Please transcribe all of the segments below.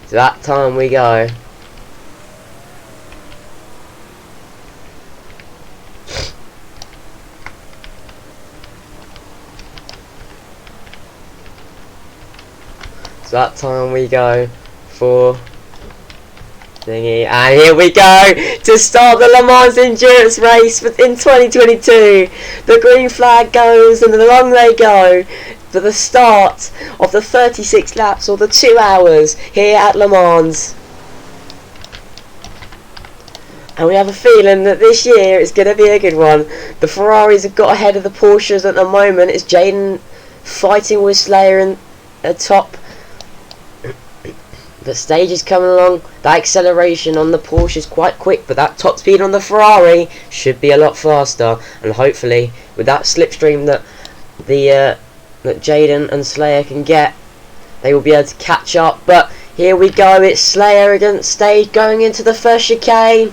So that time we go. So that time we go for thingy, and here we go to start the Le Mans endurance race in 2022. The green flag goes and along they go for the start of the 36 laps or the 2 hours here at Le Mans. And we have a feeling that this year is going to be a good one. The Ferraris have got ahead of the Porsches at the moment. It's Jayden fighting with Slayer in top. The stage is coming along. The acceleration on the Porsche is quite quick, but that top speed on the Ferrari should be a lot faster. And hopefully, with that slipstream that that Jayden and Slayer can get, they will be able to catch up. But here we go. It's Slayer against Stage going into the first chicane.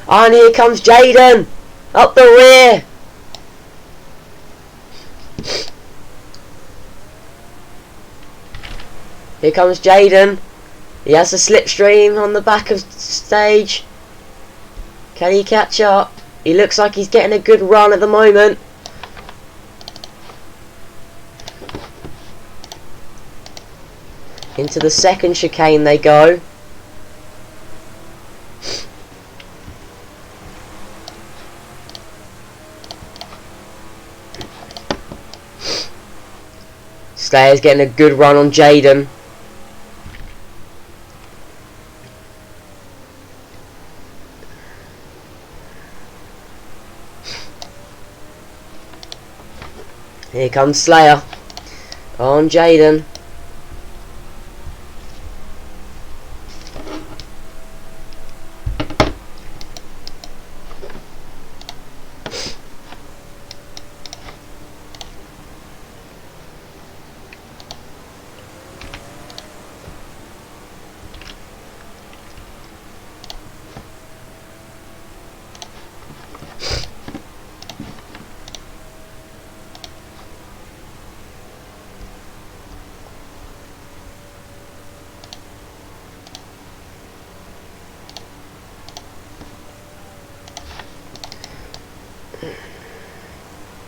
And here comes Jayden up the rear. Here comes Jayden. He has a slipstream on the back of Stage. Can he catch up? He looks like he's getting a good run at the moment. Into the second chicane they go. Slayer's getting a good run on Jayden. Here comes Slayer on Jayden.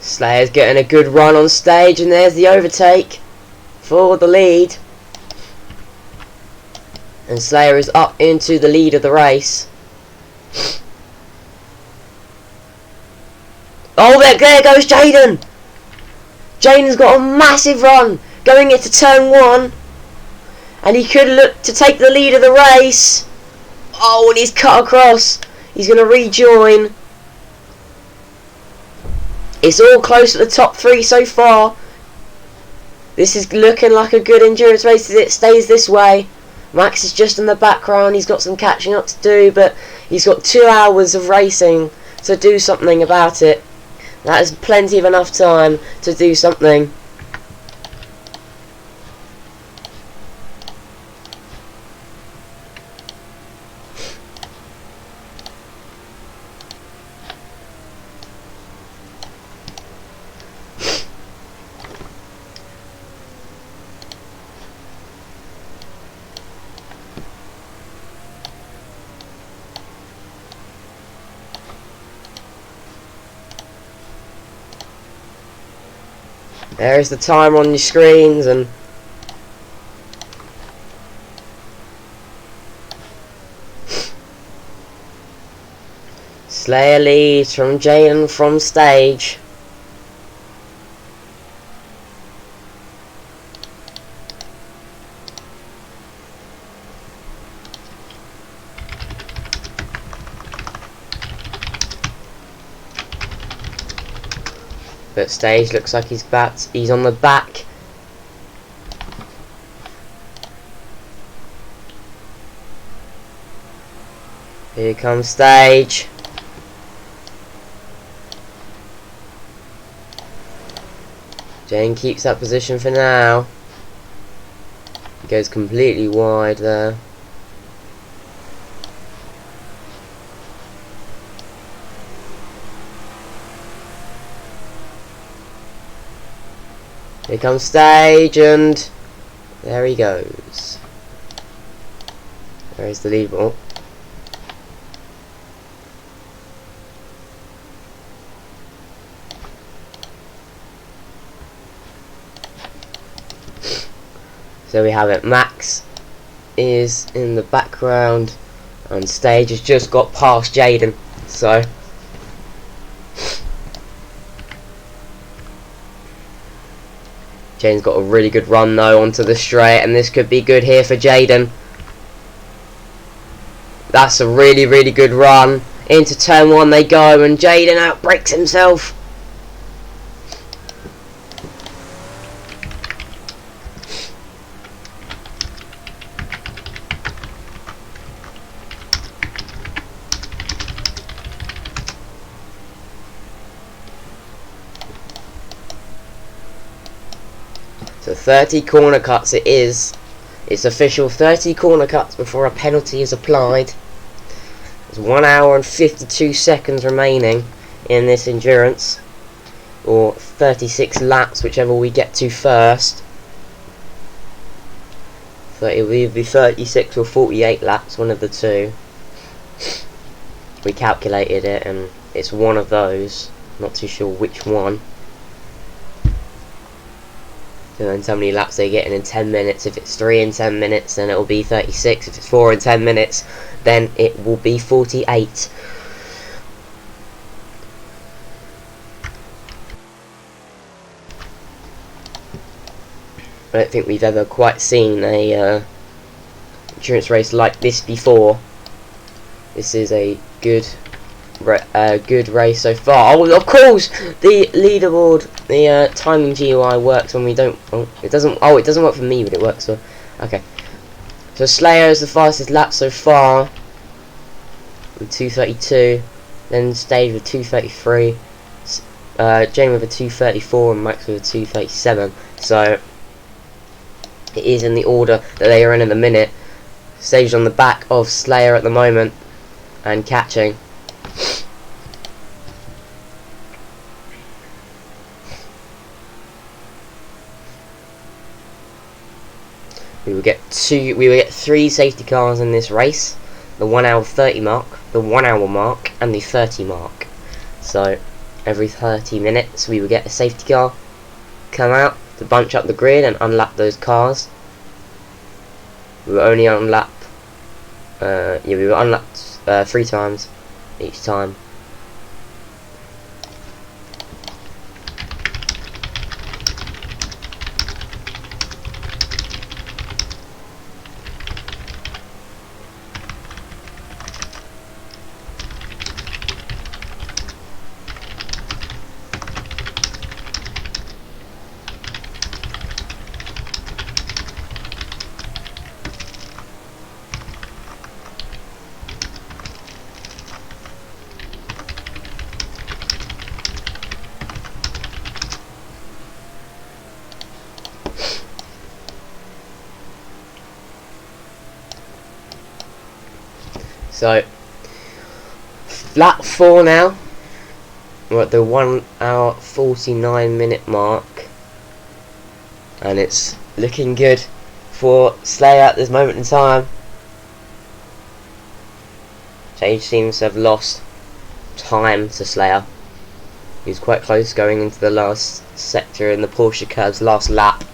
Slayer's getting a good run on Stage, and there's the overtake for the lead. And Slayer is up into the lead of the race. Oh, there goes Jayden! Jayden's got a massive run going into turn 1. And he could look to take the lead of the race. Oh, and he's cut across. He's going to rejoin. It's all close at the top 3 so far. This is looking like a good endurance race if it stays this way. Max is just in the background. He's got some catching up to do, but he's got 2 hours of racing to do something about it. That is plenty of enough time to do something. There's the timer on your screens, and Slayer leads from Jayden from Stage. But Stage looks like he's on the back. Here comes Stage. Jayden keeps that position for now. He goes completely wide there. Here comes Stage, and there he goes. There's the lead ball. So we have it. Max is in the background on stage. Has just got past Jaden. So Jaden's got a really good run though onto the straight, and this could be good here for Jaden. That's a really, really good run. Into turn one they go, and Jaden outbreaks himself. So 30 corner cuts it is. It's official, 30 corner cuts before a penalty is applied. There's 1 hour and 52 seconds remaining in this endurance, or 36 laps, whichever we get to first. So it will either be 36 or 48 laps, one of the two. We calculated it and it's one of those, not too sure which one. And then how many laps they get in 10 minutes. If it's 3 in 10 minutes, then it will be 36. If it's 4 in 10 minutes, then it will be 48. I don't think we've ever quite seen a endurance race like this before. This is a good race so far. Oh, of course, the leaderboard, the timing GUI works when we don't. Oh, it doesn't. Oh, it doesn't work for me, but it works for. Okay. So Slayer is the fastest lap so far with 2:32. Then Stage with 2:33. Jane with a 2:34 and Max with a 2:37. So it is in the order that they are in at the minute. Stage on the back of Slayer at the moment and catching. We will get 3 safety cars in this race: the 1 hour 30 mark, the 1 hour mark, and the 30 mark. So every 30 minutes we will get a safety car come out to bunch up the grid and unlap those cars. We will only unlap. We will unlap 3 times each time. So lap 4 now. We're at the 1 hour 49 minute mark, and it's looking good for Slayer at this moment in time. Sage seems to have lost time to Slayer. He's quite close going into the last sector in the Porsche curve's last lap,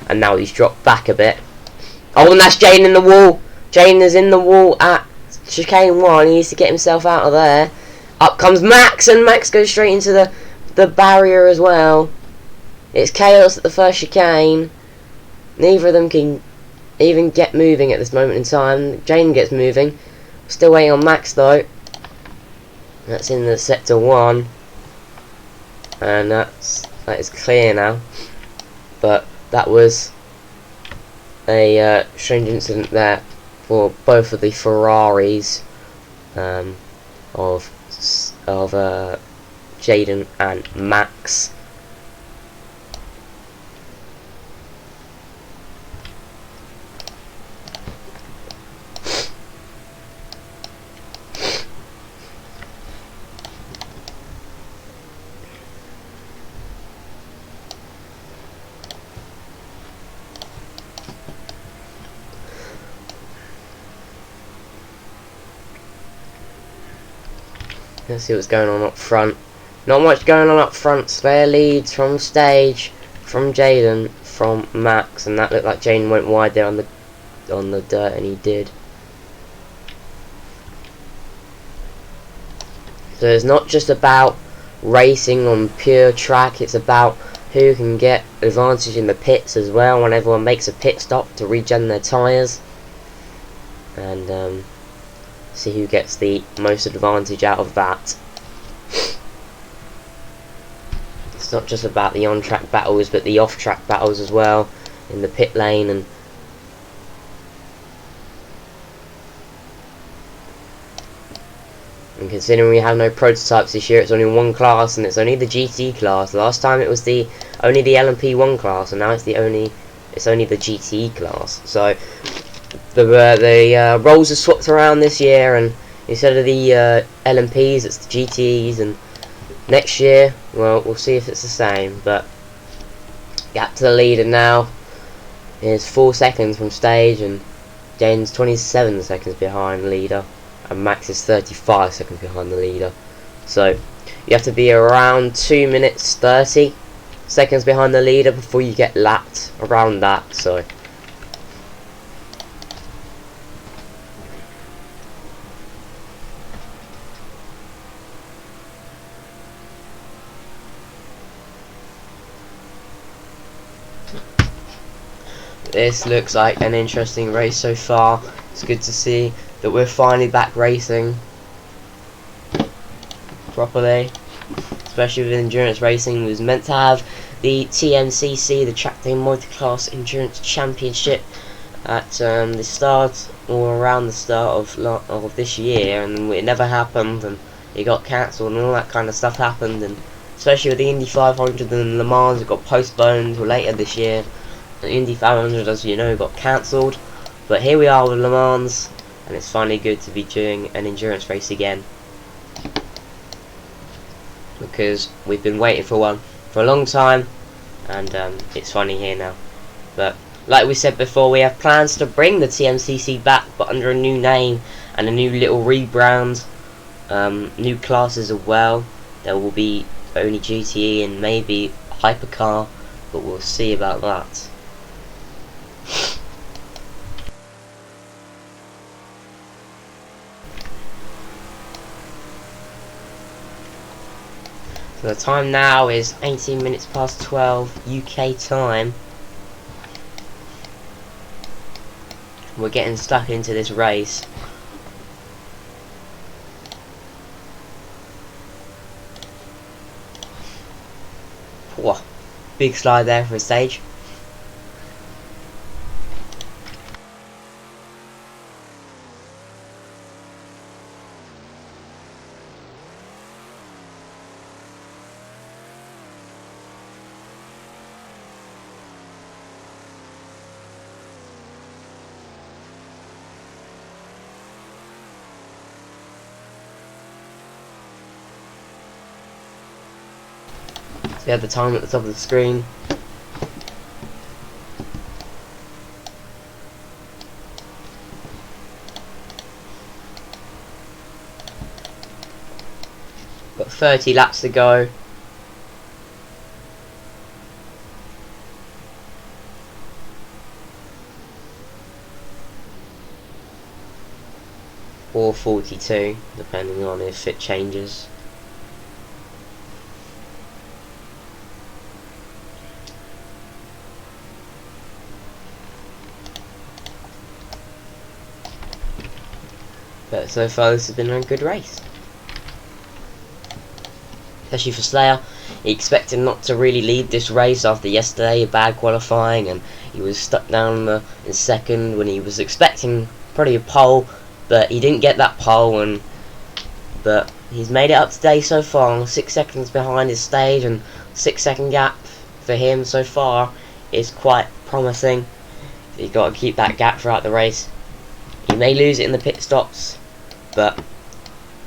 and now he's dropped back a bit. Oh, and that's Jane in the wall. Jane is in the wall at chicane 1. He needs to get himself out of there. Up comes Max, and Max goes straight into the barrier as well. It's chaos at the first chicane. Neither of them can even get moving at this moment in time. Jane gets moving. Still waiting on Max though. That's in the sector 1, and that is clear now. But that was a strange incident there for both of the Ferraris of Jaden and Max. Let's see what's going on up front. Not much going on up front. Spare leads from stage, from Jaden, from Max, and that looked like Jaden went wide there on the dirt, and he did. So it's not just about racing on pure track, it's about who can get advantage in the pits as well when everyone makes a pit stop to regen their tyres, and see who gets the most advantage out of that. It's not just about the on-track battles, but the off-track battles as well in the pit lane. And considering we have no prototypes this year, it's only one class, and it's only the GT class. Last time it was only the LMP1 class, and now it's only the GT class. So the roles are swapped around this year, and instead of the LMPs, it's the GTs, and next year, well, we'll see if it's the same. But gap to the leader now is 4 seconds from stage, and Jaden's 27 seconds behind leader, and Max is 35 seconds behind the leader. So you have to be around 2 minutes 30 seconds behind the leader before you get lapped around that. So this looks like an interesting race so far. It's good to see that we're finally back racing properly, especially with endurance racing. We was meant to have the TMCC, the Track Day Multi-Class Endurance Championship, at the start or around the start of this year, and it never happened, and it got cancelled, and all that kind of stuff happened, and especially with the Indy 500 and Le Mans, it got postponed till later this year. The Indy 500, as you know, got cancelled, but here we are with Le Mans, and it's finally good to be doing an endurance race again, because we've been waiting for one for a long time, and it's finally here now. But like we said before, we have plans to bring the TMCC back, but under a new name and a new little rebrand, new classes as well. There will be only GTE and maybe Hypercar, but we'll see about that. So the time now is 18 minutes past 12 UK time. We're getting stuck into this race. Whoa, big slide there for a stage. So you have the time at the top of the screen. Got 30 laps to go. Or 42, depending on if it changes. But so far this has been a good race. Especially for Slayer. He expected not to really lead this race after yesterday, bad qualifying, and he was stuck down in second when he was expecting probably a pole, but he didn't get that pole, but he's made it up today so far, 6 seconds behind his stage, and 6-second gap for him so far is quite promising. You've got to keep that gap throughout the race. He may lose it in the pit stops, but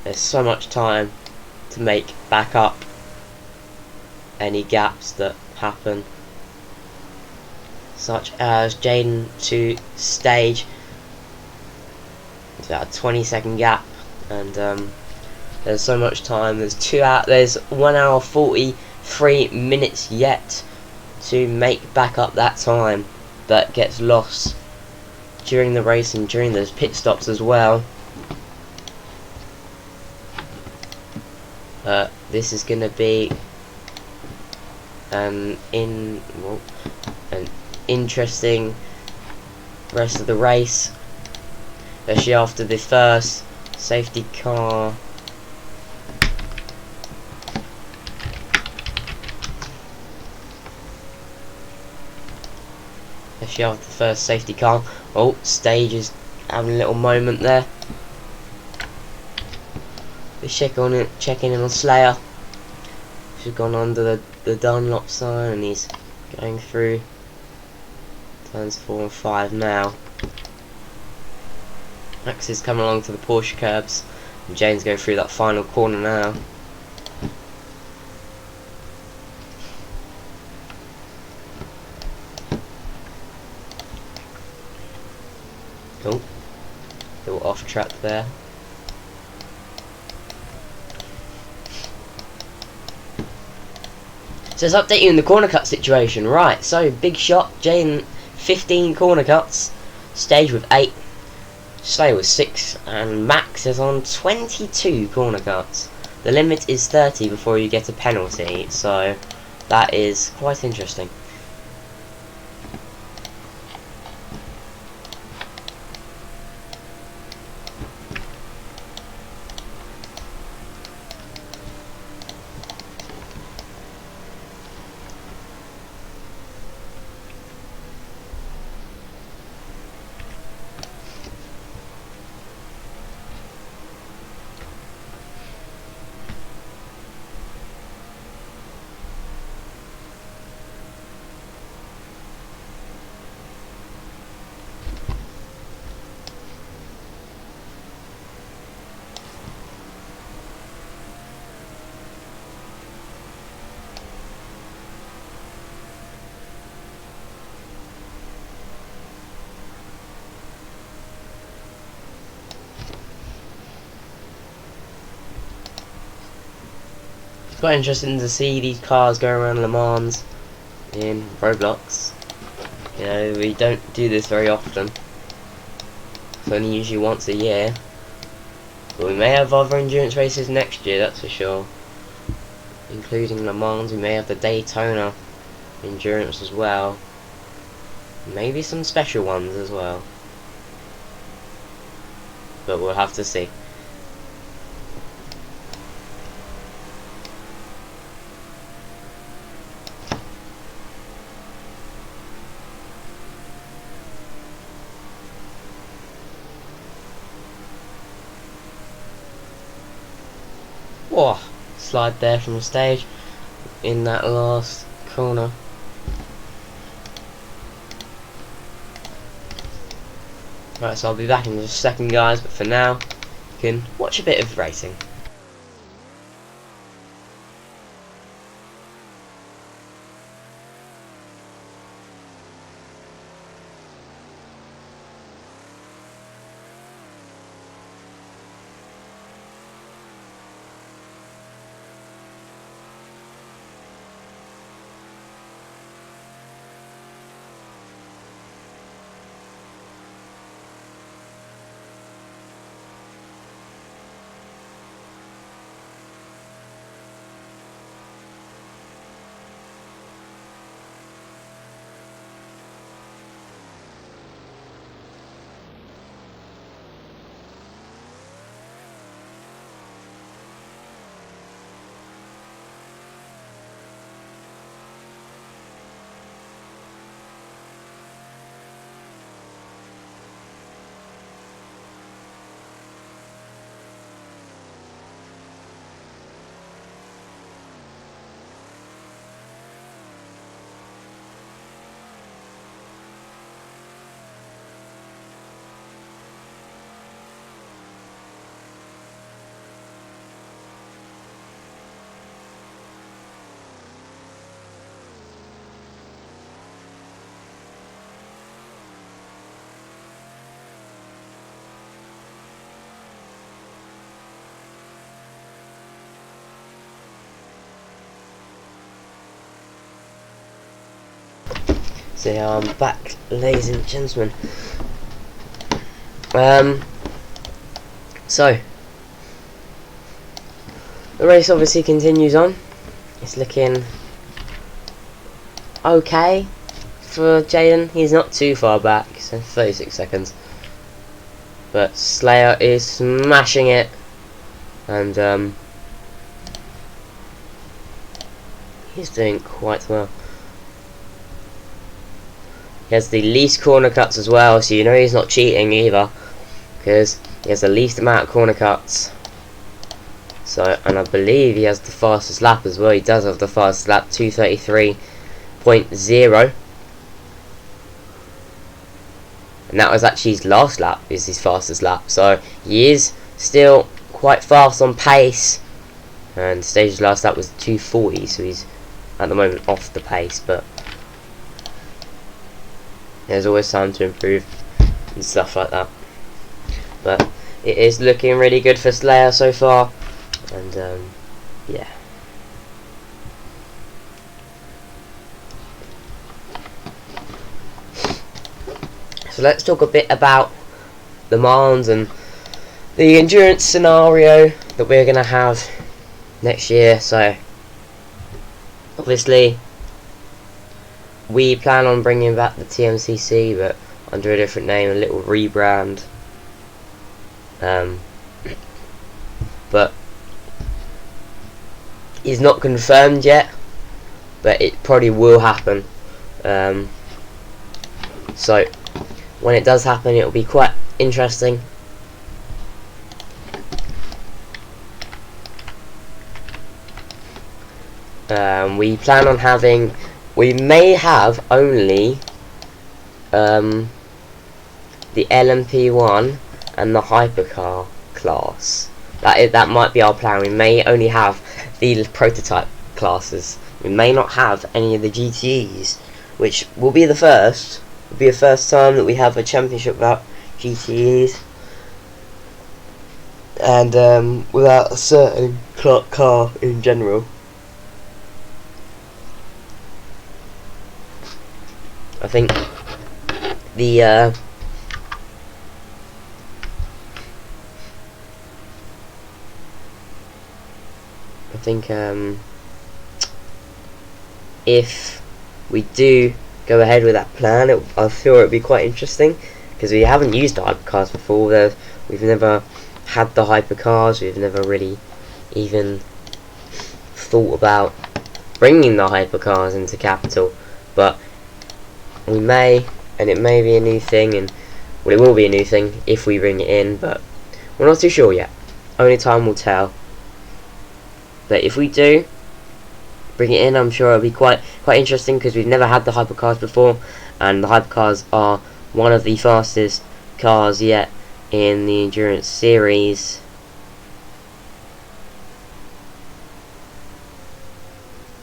there's so much time to make back up any gaps that happen, such as Jaden to stage. It's about a 20-second gap, and There's so much time. There's 1 hour 43 minutes yet to make back up that time that gets lost during the race and during those pit stops as well. This is going to be an interesting rest of the race, especially after the first safety car. Especially after the first safety car. Oh, Stage is having a little moment there. Let's checking in on Slayer. She's gone under the Dunlop sign and he's going through turns 4 and 5 now. Max is coming along to the Porsche curbs and Jane's going through that final corner now. Oh, a little off track there. So let's update you in the corner cut situation. Right, so big shot, Jane 15 corner cuts, Stage with 8, Slayer with 6, and Max is on 22 corner cuts. The limit is 30 before you get a penalty, so that is quite interesting. It's quite interesting to see these cars go around Le Mans in Roblox. You know, we don't do this very often. It's only usually once a year. But we may have other endurance races next year, that's for sure. Including Le Mans, we may have the Daytona endurance as well. Maybe some special ones as well. But we'll have to see. Whoa, slide there from the Stage in that last corner. Right, so I'll be back in just a second, guys, but for now, you can watch a bit of racing. So yeah, I'm back, ladies and gentlemen. So the race obviously continues on. It's looking okay for Jaden. He's not too far back, so 36 seconds. But Slayer is smashing it, and he's doing quite well. He has the least corner cuts as well, so you know he's not cheating either, because he has the least amount of corner cuts. So, and I believe he has the fastest lap as well. He does have the fastest lap, 2:33.0, and that was actually his last lap, is his fastest lap. So he is still quite fast on pace, and Stage's last lap was 2:40, so he's at the moment off the pace, but there's always time to improve and stuff like that. But it is looking really good for Slayer so far, and yeah. So let's talk a bit about Le Mans and the endurance scenario that we're going to have next year. So obviously we plan on bringing back the TMCC, but under a different name, a little rebrand. But it's not confirmed yet, but it probably will happen. So when it does happen, it will be quite interesting. We plan on having, we may have only the LMP1 and the hypercar class. That might be our plan. We may only have the prototype classes. We may not have any of the GTEs, which will be the first. It'll be the first time that we have a championship without GTEs, and without a certain car in general. I think the if we do go ahead with that plan, I feel it would be quite interesting, because we haven't used the hypercars before. We've never had the hypercars. We've never really even thought about bringing the hypercars into Capital, but we may, and it may be a new thing, and well, it will be a new thing if we bring it in, but we're not too sure yet. Only time will tell. But if we do bring it in, I'm sure it'll be quite interesting, because we've never had the hypercars before, and the hypercars are one of the fastest cars yet in the endurance series.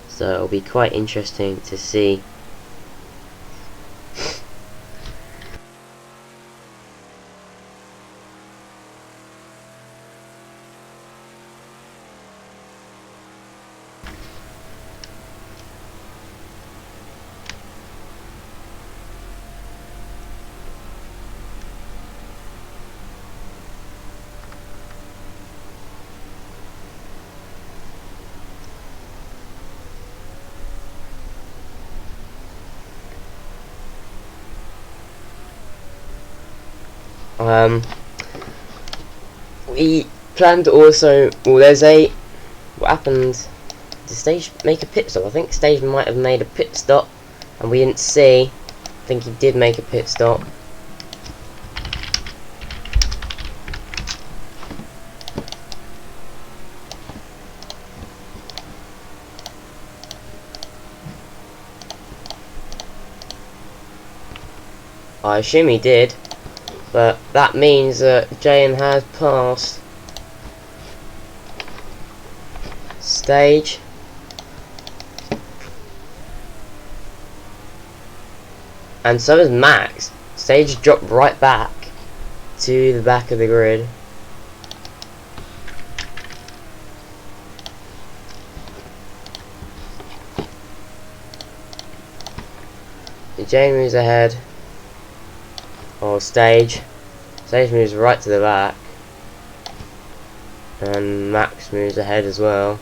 So it'll be quite interesting to see. We planned also, well, what happened, did Stage make a pit stop? I think Stage might have made a pit stop and we didn't see. I think he did make a pit stop. I assume he did, but that means that Jaden has passed Stage. And so has Max. Stage dropped right back to the back of the grid. Jane moves ahead. Or Stage. Stage moves right to the back. And Max moves ahead as well.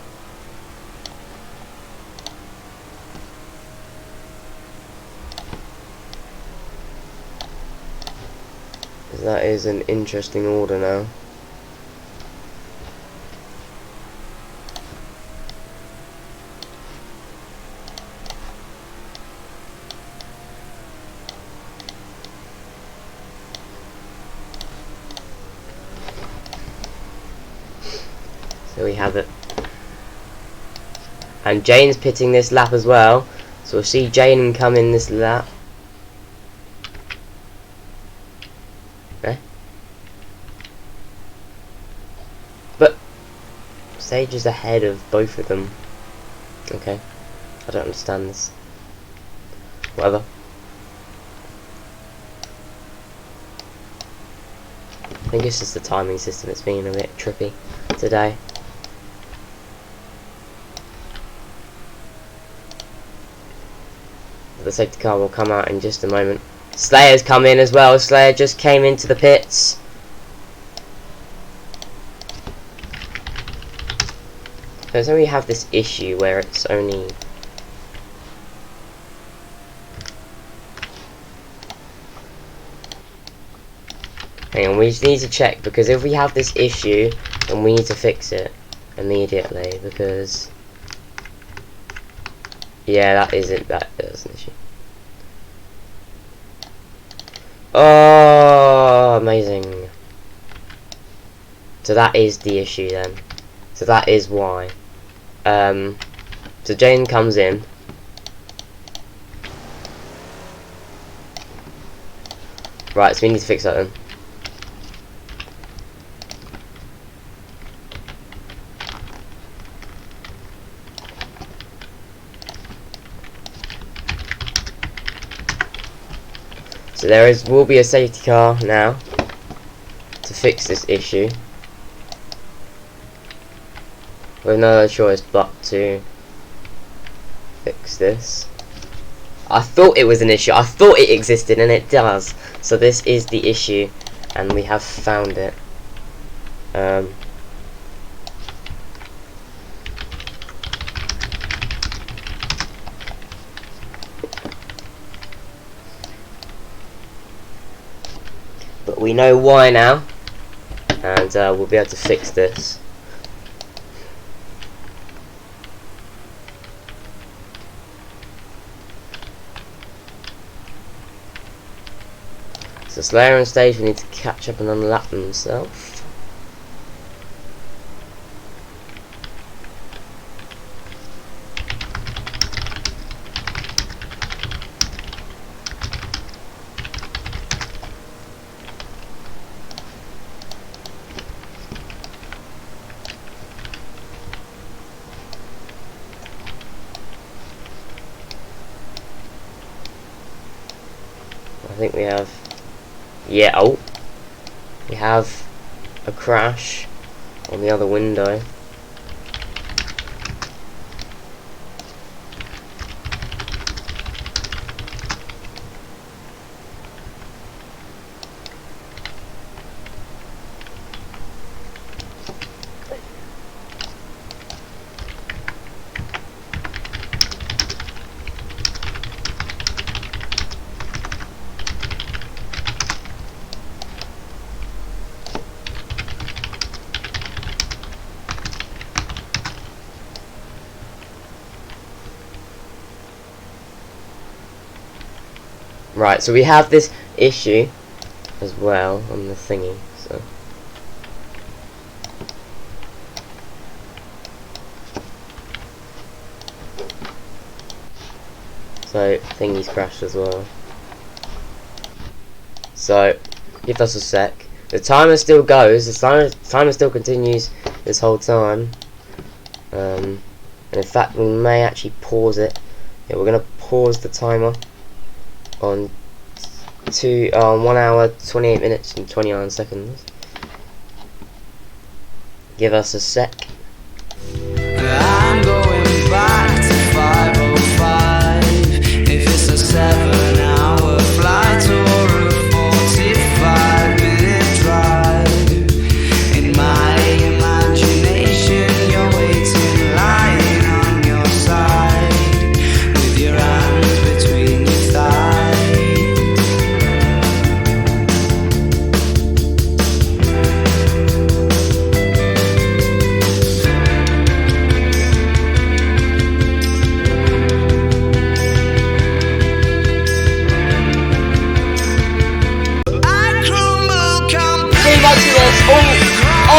That is an interesting order now. So we have it. And Jane's pitting this lap as well. So we'll see Jane come in this lap. Okay. But Sage is ahead of both of them. Okay. I don't understand this. Whatever. I think it's just the timing system that's being a bit trippy today. The safety car will come out in just a moment. Slayer's come in as well. Slayer just came into the pits. So we have this issue where it's only... Hang on, we just need to check, because if we have this issue, then we need to fix it immediately, because... Yeah, that isn't, that is an issue. Oh, amazing. So that is the issue then. So that is why. So Jane comes in. Right, so we need to fix that then. So will be a safety car now to fix this issue. With no other choice but to fix this. I thought it was an issue. I thought it existed, and it does. So this is the issue, and we have found it. But we know why now, and we'll be able to fix this. So Slayer and Stage will need to catch up and unlap themselves. I think we have... Yeah, oh! We have a crash on the other window. Right, so we have this issue as well on the thingy, so thingy's crashed as well. So give us a sec. The timer still goes. The timer still continues this whole time. And in fact, we may actually pause it. Yeah, we're gonna pause the timer on 1 hour 28 minutes and 29 seconds. Give us a sec. I'm going back to 505. If it's a 7 hour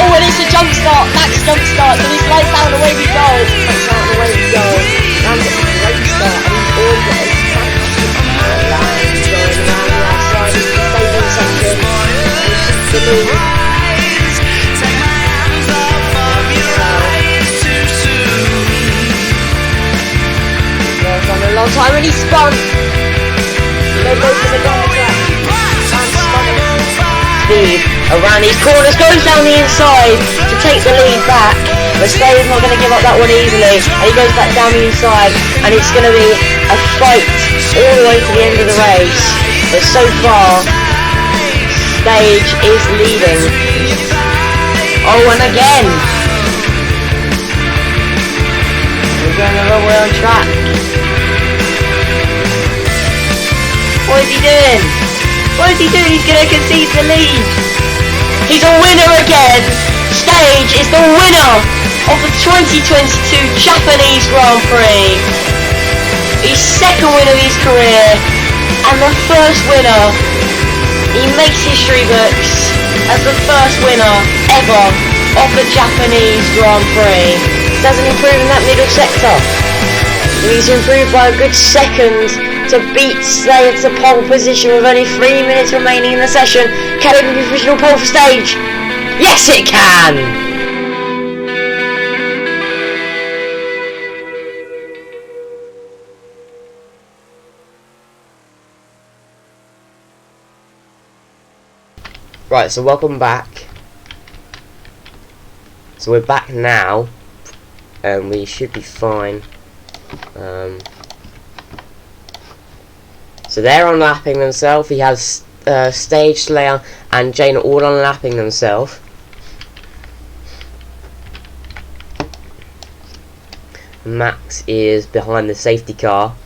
Oh, and it's a jump start. Max jump start. So he's lights out and away we go. Lights out and away we go. And it's a great start. And he's all got a fantastic line going around the outside. He's the stable section. And he keeps the lead. On a long time and he spun. They go for the long track. And spun speed around these corners, goes down the inside to take the lead back. But Slade's not going to give up that one easily. And he goes back down the inside. And it's going to be a fight all the way to the end of the race. But so far, Stage is leading. Oh, and again. We're going the wrong way on track. What is he doing? What is he doing? He's going to concede the lead. He's a winner again. Stage is the winner of the 2022 Japanese Grand Prix. His second win of his career and the first winner. He makes history books as the first winner ever of the Japanese Grand Prix. Doesn't improve in that middle sector. He needs to improve by a good second to beat Slayer to pole position with only 3 minutes remaining in the session. Can it be the official pole for Stage? Yes, it can! Right, so welcome back. So we're back now, and we should be fine. So they're unlapping themselves. He has Stage, Slayer and Jane all unlapping themselves. Max is behind the safety car.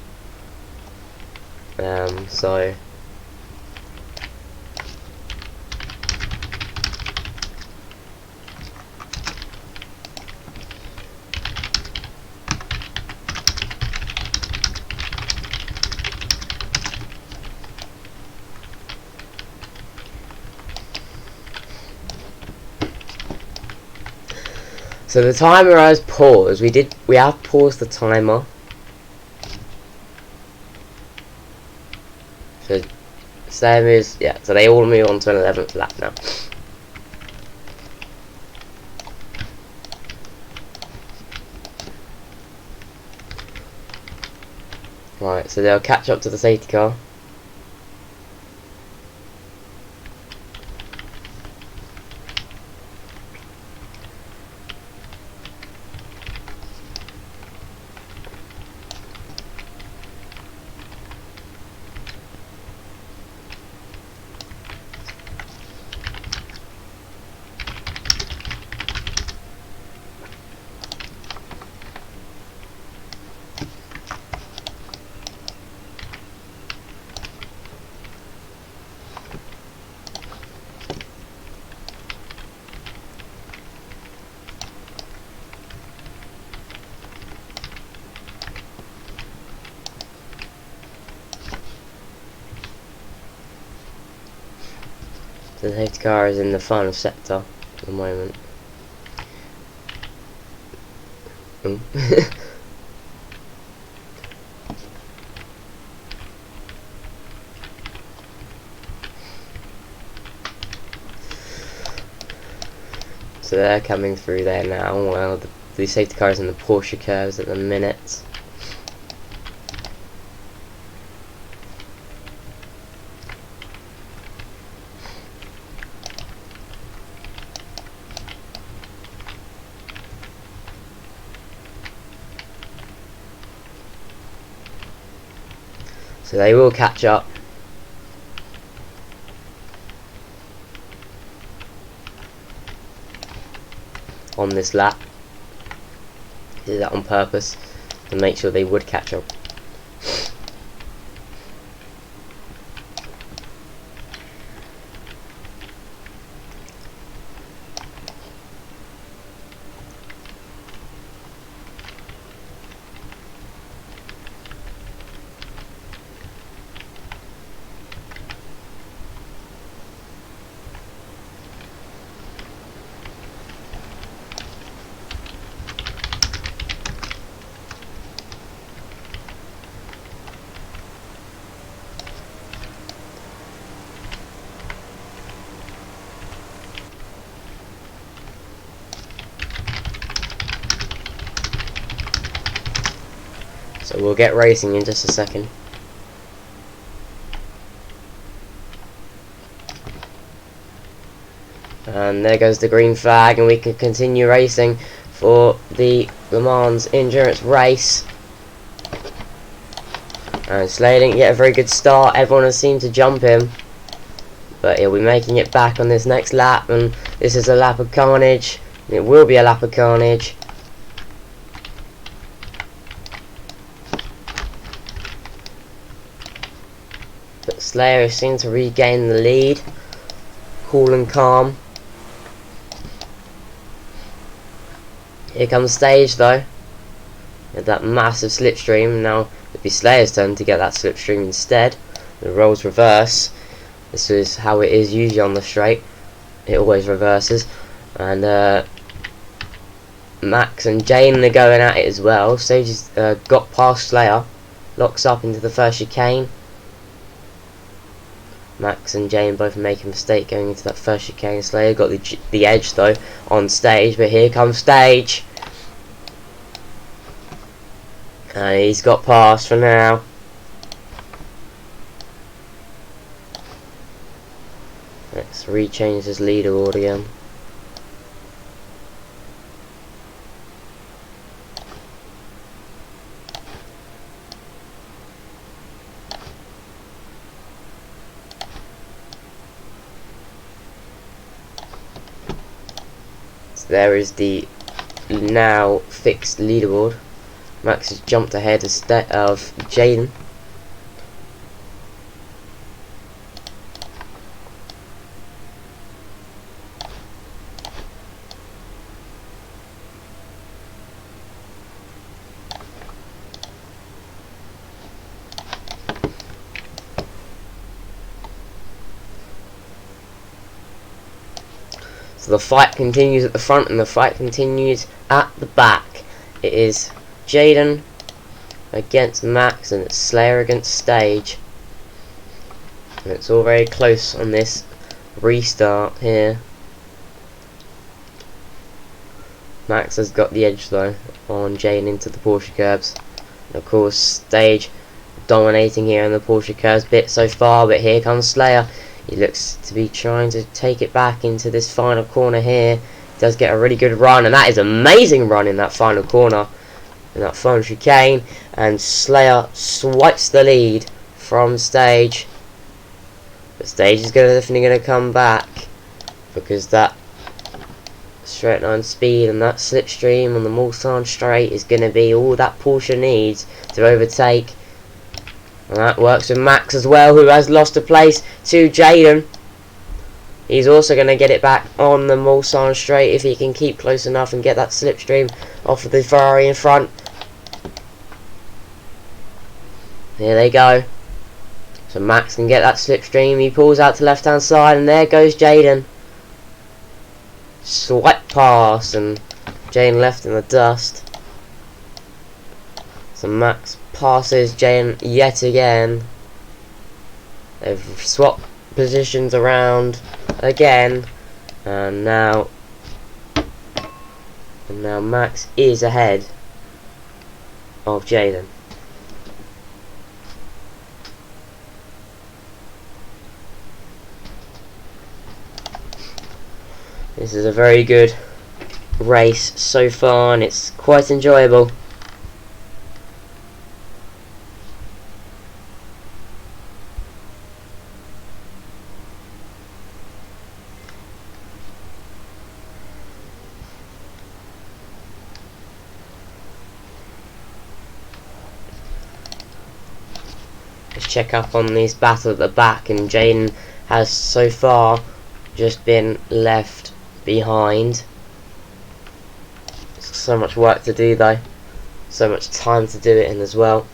So So the timer has paused. We have paused the timer. So same is so they all move on to an 11th lap now. Right, so they'll catch up to the safety car. The safety car is in the final sector at the moment. So they're coming through there now. Well, the safety car is in the Porsche curves at the minute. So they will catch up. On this lap. Did that on purpose to make sure they would catch up. So we'll get racing in just a second. And there goes the green flag, and we can continue racing for the Le Mans endurance race. And Slayer didn't get a very good start. Everyone has seemed to jump him, but he'll be making it back on this next lap, and this is a lap of carnage. It will be a lap of carnage. But Slayer seems to regain the lead, cool and calm. Here comes Stage though, with that massive slipstream. Now it'll be Slayer's turn to get that slipstream instead. The roles reverse. This is how it is usually on the straight. It always reverses. And Max and Jane are going at it as well. Stage has got past Slayer, locks up into the first chicane. Max and Jane both making a mistake going into that first chicane. Slayer got the edge though on Stage, but here comes Stage. And he's got past for now. Let's rechange his leaderboard again. There is the now fixed leaderboard. Max has jumped ahead of Jaden. So the fight continues at the front and the fight continues at the back. It is Jaden against Max, and it's Slayer against Stage. And it's all very close on this restart here. Max has got the edge though on Jaden into the Porsche curbs. And of course Stage dominating here in the Porsche curbs bit so far, but here comes Slayer. He looks to be trying to take it back into this final corner here. He does get a really good run, and that is an amazing run in that final corner, in that final chicane. And Slayer swipes the lead from Stage. But Stage is definitely going to come back, because that straight line speed and that slipstream on the Mulsanne straight is going to be all that Porsche needs to overtake. And that works with Max as well, who has lost a place to Jaden. He's also going to get it back on the Mulsanne straight if he can keep close enough and get that slipstream off of the Ferrari in front. Here they go. So Max can get that slipstream. He pulls out to left hand side, and there goes Jaden. Swipe pass, and Jaden left in the dust. So Max passes Jane yet again. They've swapped positions around again, and now Max is ahead of Jaden. This is a very good race so far, and it's quite enjoyable. Let's check up on this battle at the back, and Jaden has so far just been left behind. So much work to do though, so much time to do it in as well.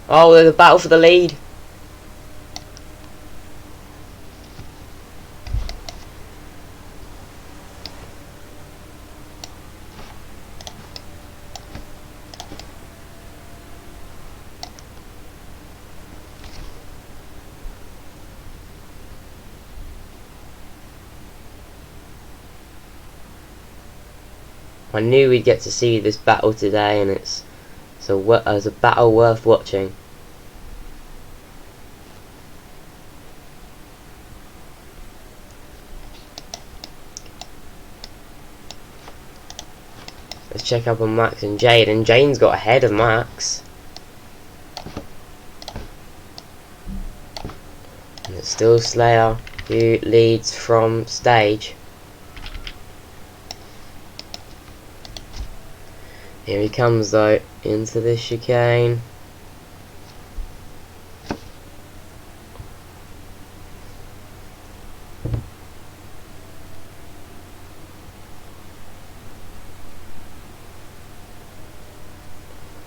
Oh, there's a battle for the lead. I knew we'd get to see this battle today, and it's a battle worth watching. Let's check up on Max and Jade, and Jane's got ahead of Max. And it's still Slayer who leads from stage. Here he comes though, into the chicane.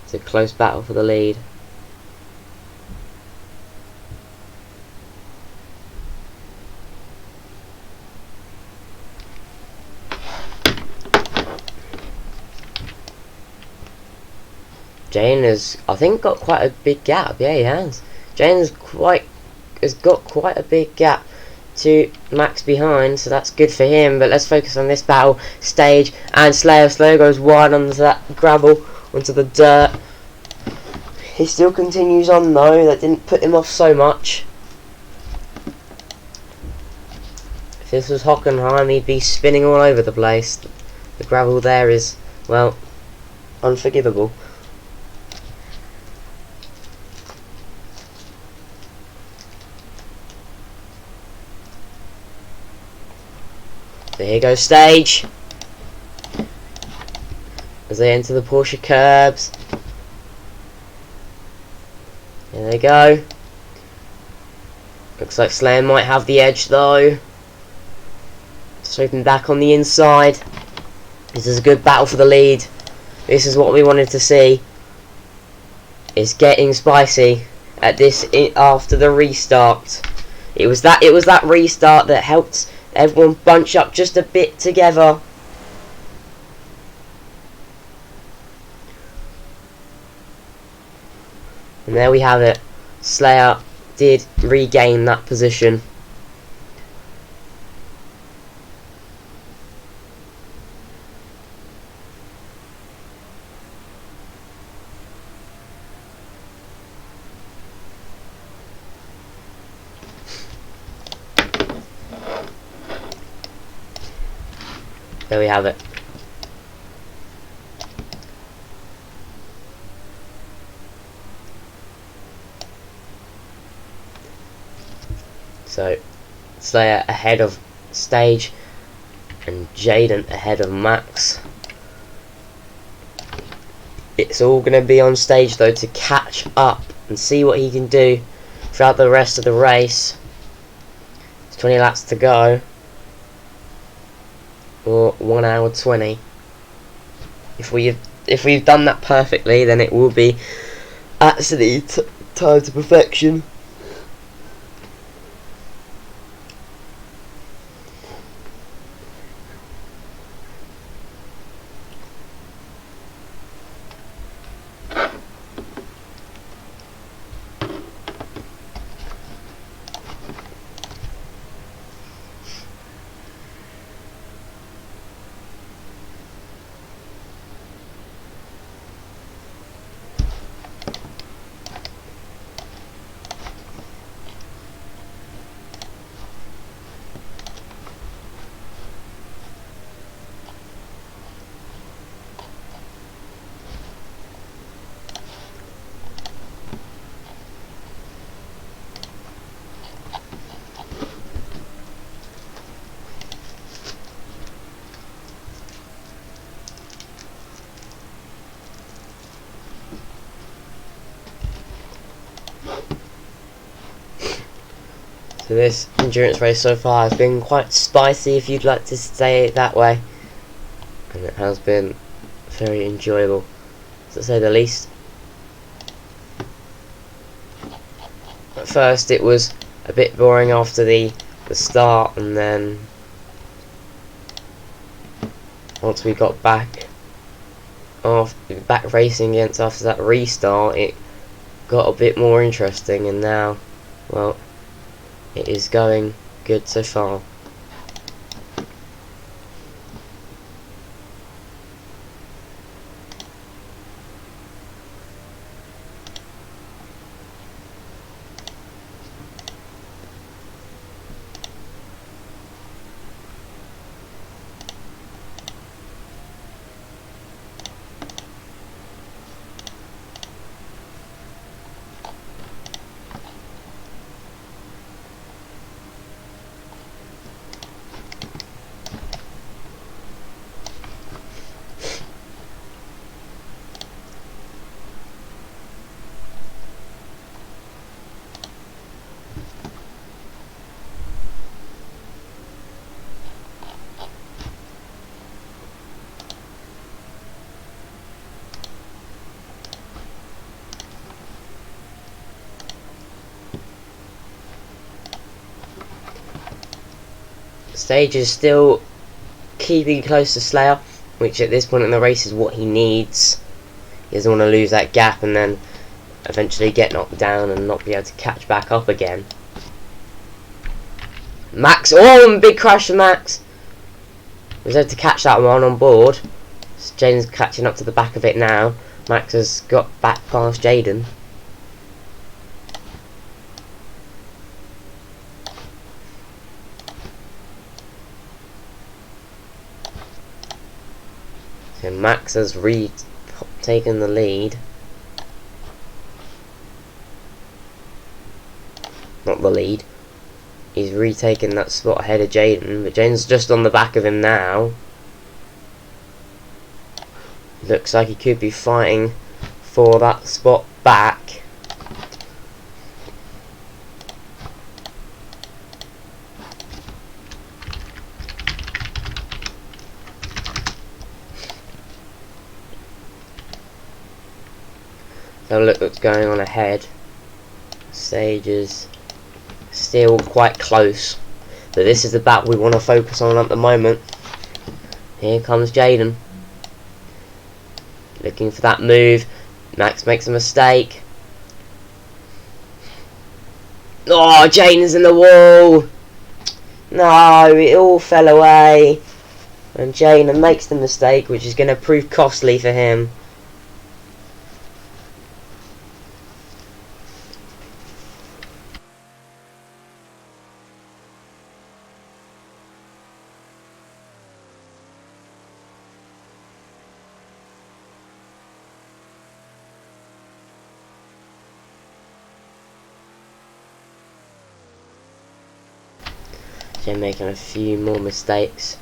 It's a close battle for the lead. Jane has, I think, got quite a big gap. Yeah, he has. Jane has got quite a big gap to Max behind, so that's good for him. But let's focus on this battle stage. And Slayer goes wide onto that gravel, onto the dirt. He still continues on though. That didn't put him off so much. If this was Hockenheim, he'd be spinning all over the place. The gravel there is, well, unforgivable. So here goes stage as they enter the Porsche curbs. Here they go. Looks like Slayer might have the edge though. Sweeping back on the inside. This is a good battle for the lead. This is what we wanted to see. It's getting spicy at this after the restart. It was that restart that helped everyone bunch up just a bit together. And there we have it. Slayer did regain that position. There we have it. So, Slayer ahead of stage and Jaden ahead of Max. It's all going to be on stage though to catch up and see what he can do throughout the rest of the race. There's 20 laps to go. Or 1 hour 20. If we've done that perfectly, then it will be absolutely timed to perfection. So this endurance race so far has been quite spicy, if you'd like to say it that way, and it has been very enjoyable, to say the least. first it was a bit boring after the start, and then once we got back racing against after that restart, it got a bit more interesting, and now, well, it is going good so far. Stage is still keeping close to Slayer, which at this point in the race is what he needs. He doesn't want to lose that gap and then eventually get knocked down and not be able to catch back up again. Max, oh, big crash for Max. He was able to catch that one on board. So Jaden's catching up to the back of it now. Max has got back past Jaden. So Max has taken the lead. Not the lead. He's retaken that spot ahead of Jaden, but Jaden's just on the back of him now. Looks like he could be fighting for that spot back. So look what's going on ahead. Stage is still quite close, but this is the battle we want to focus on at the moment. Here comes Jaden, looking for that move. Max makes a mistake. Oh, Jaden's in the wall. No, it all fell away, and Jaden makes the mistake, which is going to prove costly for him. Jane making a few more mistakes.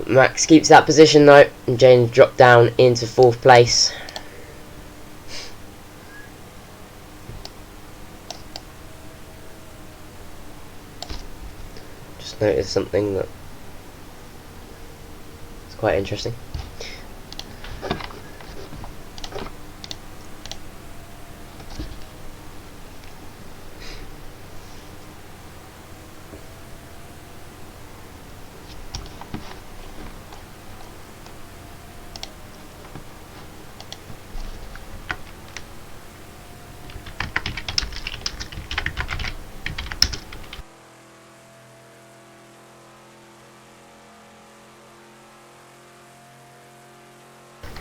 Max keeps that position though, and Jane dropped down into 4th place. Just noticed something that is quite interesting.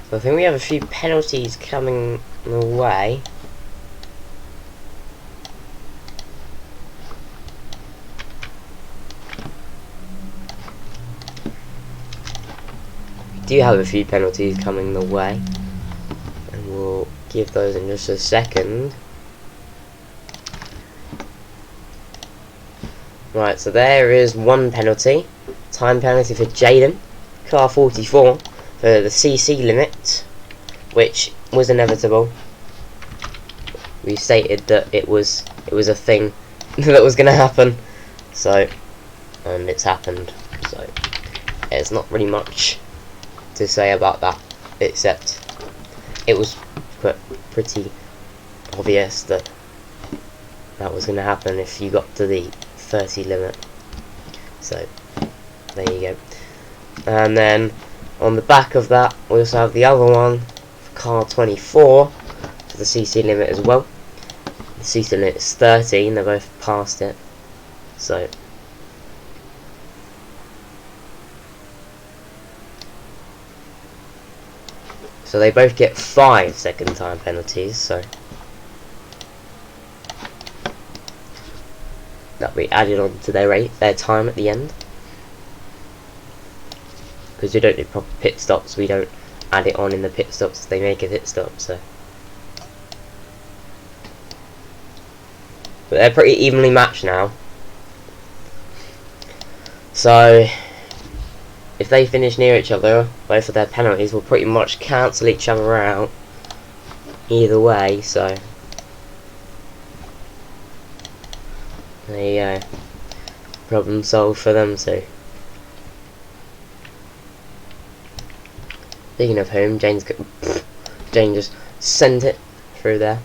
So I think we have a few penalties coming the way. We do have a few penalties coming the way, and we'll give those in just a second. Right, so there is one penalty. Time penalty for Jaden, car 44. For the CC limit, which was inevitable. We stated that it was a thing that was going to happen, so, and it's happened. So there's not really much to say about that, except it was pretty obvious that that was going to happen if you got to the 30 limit. So there you go. And then on the back of that we also have the other one for car 24 for the CC limit as well. The CC limit is 30 and they're both past it. So they both get 5 second time penalties, so that'll be added on to their time at the end. Because we don't do proper pit stops, we don't add it on in the pit stops, they make a pit stop, so. But they're pretty evenly matched now. So if they finish near each other, both of their penalties will pretty much cancel each other out either way, so there you go. Problem solved for them too. Speaking of whom, Jane just sent it through there.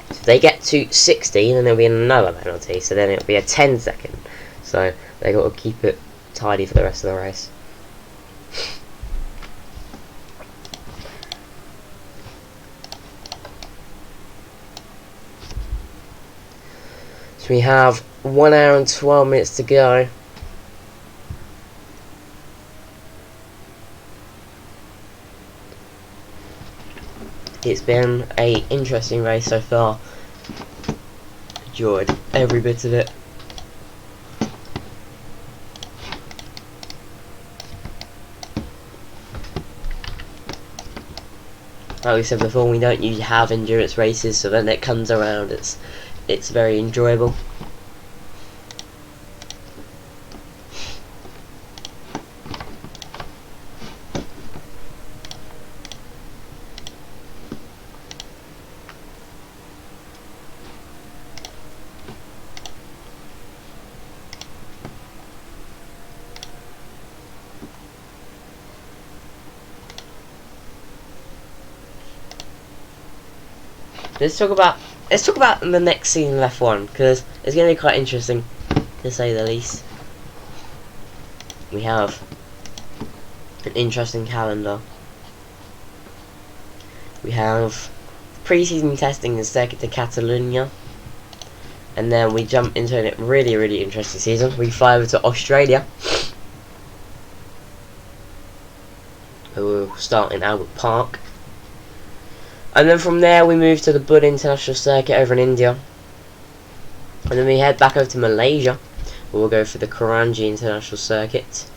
So if they get to 60, then there'll be another penalty, so then it'll be a 10-second. So they got to keep it tidy for the rest of the race. So we have 1 hour and 12 minutes to go. It's been an interesting race so far. Enjoyed every bit of it. Like we said before, we don't usually have endurance races, so when it comes around, it's very enjoyable. Let's talk about the next season of F1, because it's going to be quite interesting, to say the least. We have an interesting calendar. We have pre-season testing in Circuit de Catalunya, and then we jump into a really interesting season. We fly over to Australia. We'll start in Albert Park. And then from there we move to the Bud International Circuit over in India. And then we head back over to Malaysia, where we'll go for the Kranji International Circuit,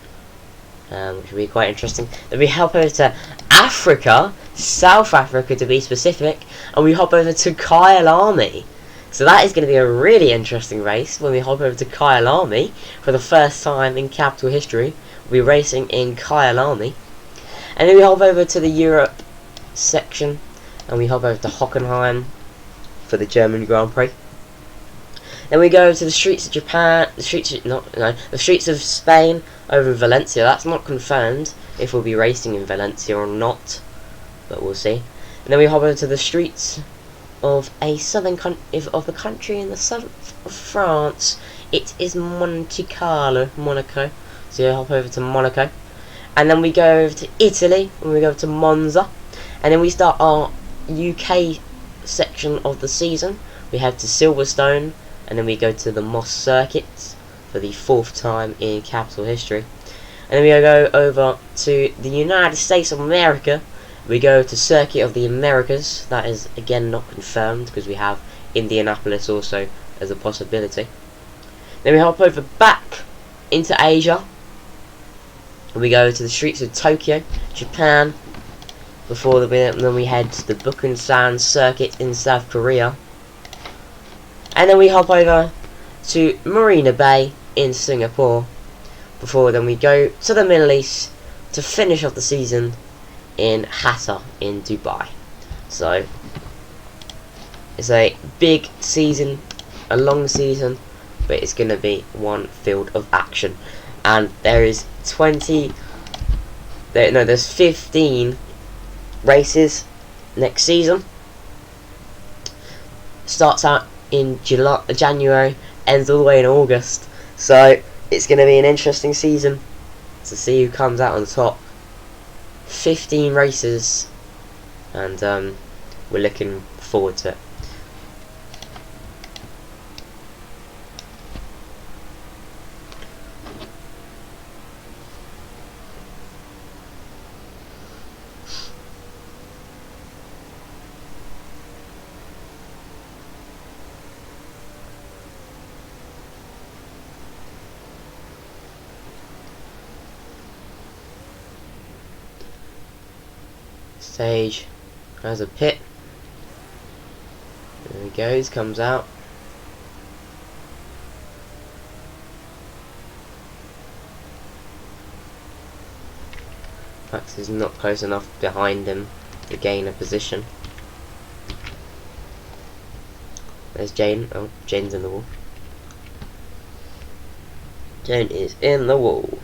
which will be quite interesting. Then we hop over to Africa, South Africa to be specific, and we hop over to Kyalami. So that is going to be a really interesting race when we hop over to Kyalami for the first time in capital history. We'll be racing in Kyalami. And then we hop over to the Europe section, and we hop over to Hockenheim for the German Grand Prix. Then we go to the streets of Japan, the streets of Spain over in Valencia. That's not confirmed if we'll be racing in Valencia or not, but we'll see. And then we hop over to the streets of a of the country in the south of France. It is Monte Carlo, Monaco. So we hop over to Monaco, and then we go over to Italy, and we go to Monza, and then we start our UK section of the season. We head to Silverstone, and then we go to the Moss Circuit for the 4th time in capital history. And then we go over to the United States of America. We go to Circuit of the Americas. That is again not confirmed, because we have Indianapolis also as a possibility. Then we hop over back into Asia. We go to the streets of Tokyo, Japan, then we head to the Bukhansan Circuit in South Korea. And then we hop over to Marina Bay in Singapore, before then we go to the Middle East to finish off the season in Hatta in Dubai. So it's a big season, a long season, but it's going to be one field of action. And there's 15 races next season. Starts out in January, ends all the way in August. So it's going to be an interesting season to see who comes out on top. 15 races, and we're looking forward to it. Stage has a pit. There he goes, comes out. Max is not close enough behind him to gain a position. There's Jane. Oh, Jane's in the wall. Jane is in the wall.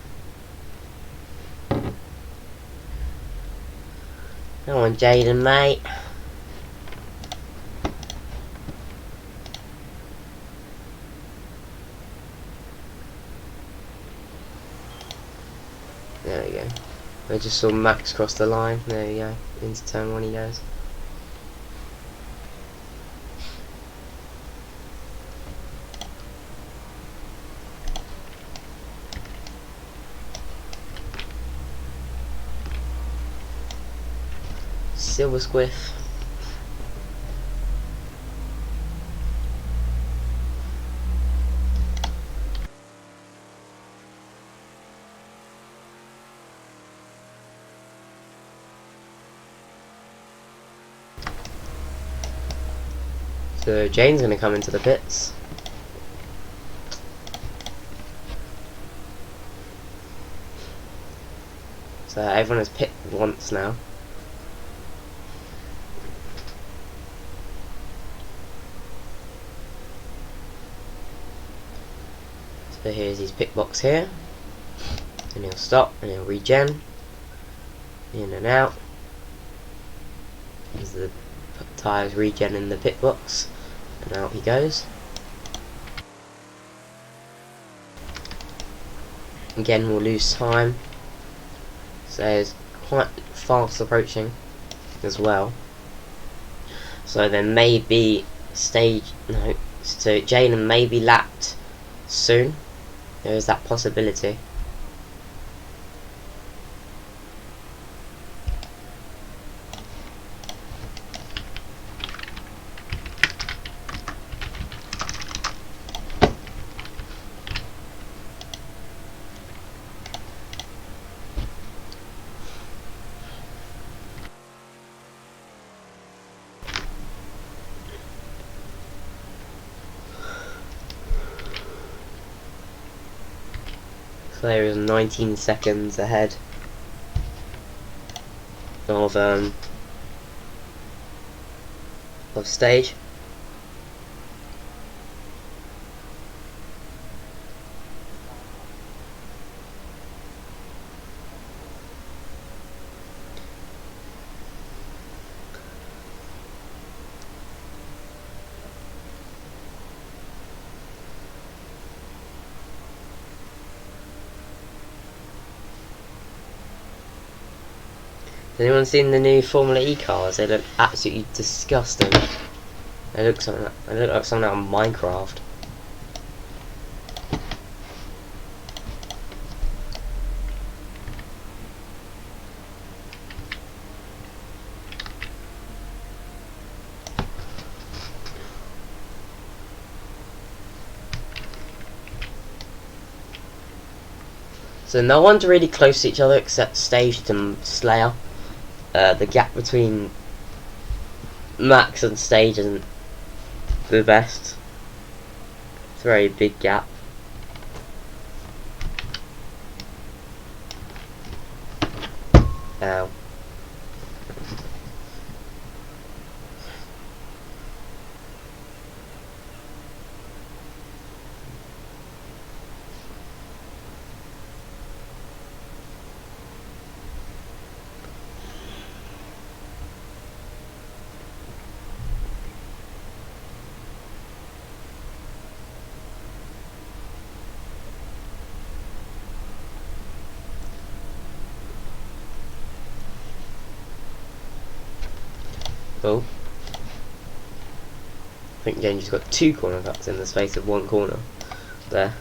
Come on, Jaden, mate. There we go. I just saw Max cross the line. There we go. Into turn 1 he goes. Silver Squiff. So Jane's going to come into the pits. So everyone has pit once now. So here's his pit box here. And he'll stop and he'll regen. In and out. There's the tyres regen in the pit box. And out he goes. Again, we'll lose time. So it's quite fast approaching as well. So there may be stage. No. So Jalen may be lapped soon. There is that possibility. There is 19 seconds ahead of stage. Has anyone seen the new Formula E cars? They look absolutely disgusting. They look like something out of Minecraft. So no one's really close to each other except Staged and Slayer. The gap between Max and Stage isn't the best. It's a very big gap. Ow. Oh. I think Genji's got 2 corner cuts in the space of 1 corner. There.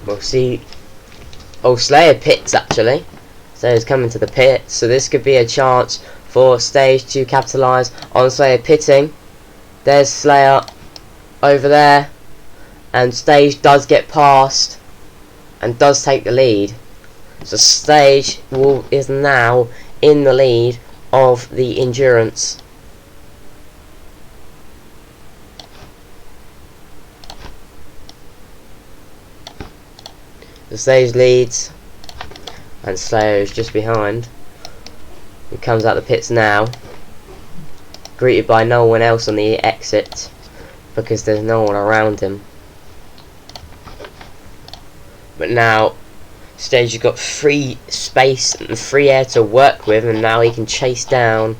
We'll see. Oh, Slayer pits actually. Slayer's coming to the pit, so this could be a chance for Stage to capitalise on Slayer pitting. There's Slayer over there, and Stage does get past and does take the lead. So Stage is now in the lead of the endurance. The Stage leads, and Slayer is just behind. He comes out the pits now, greeted by no one else on the exit because there's no one around him. But now Stage has got free space and free air to work with, and now he can chase down.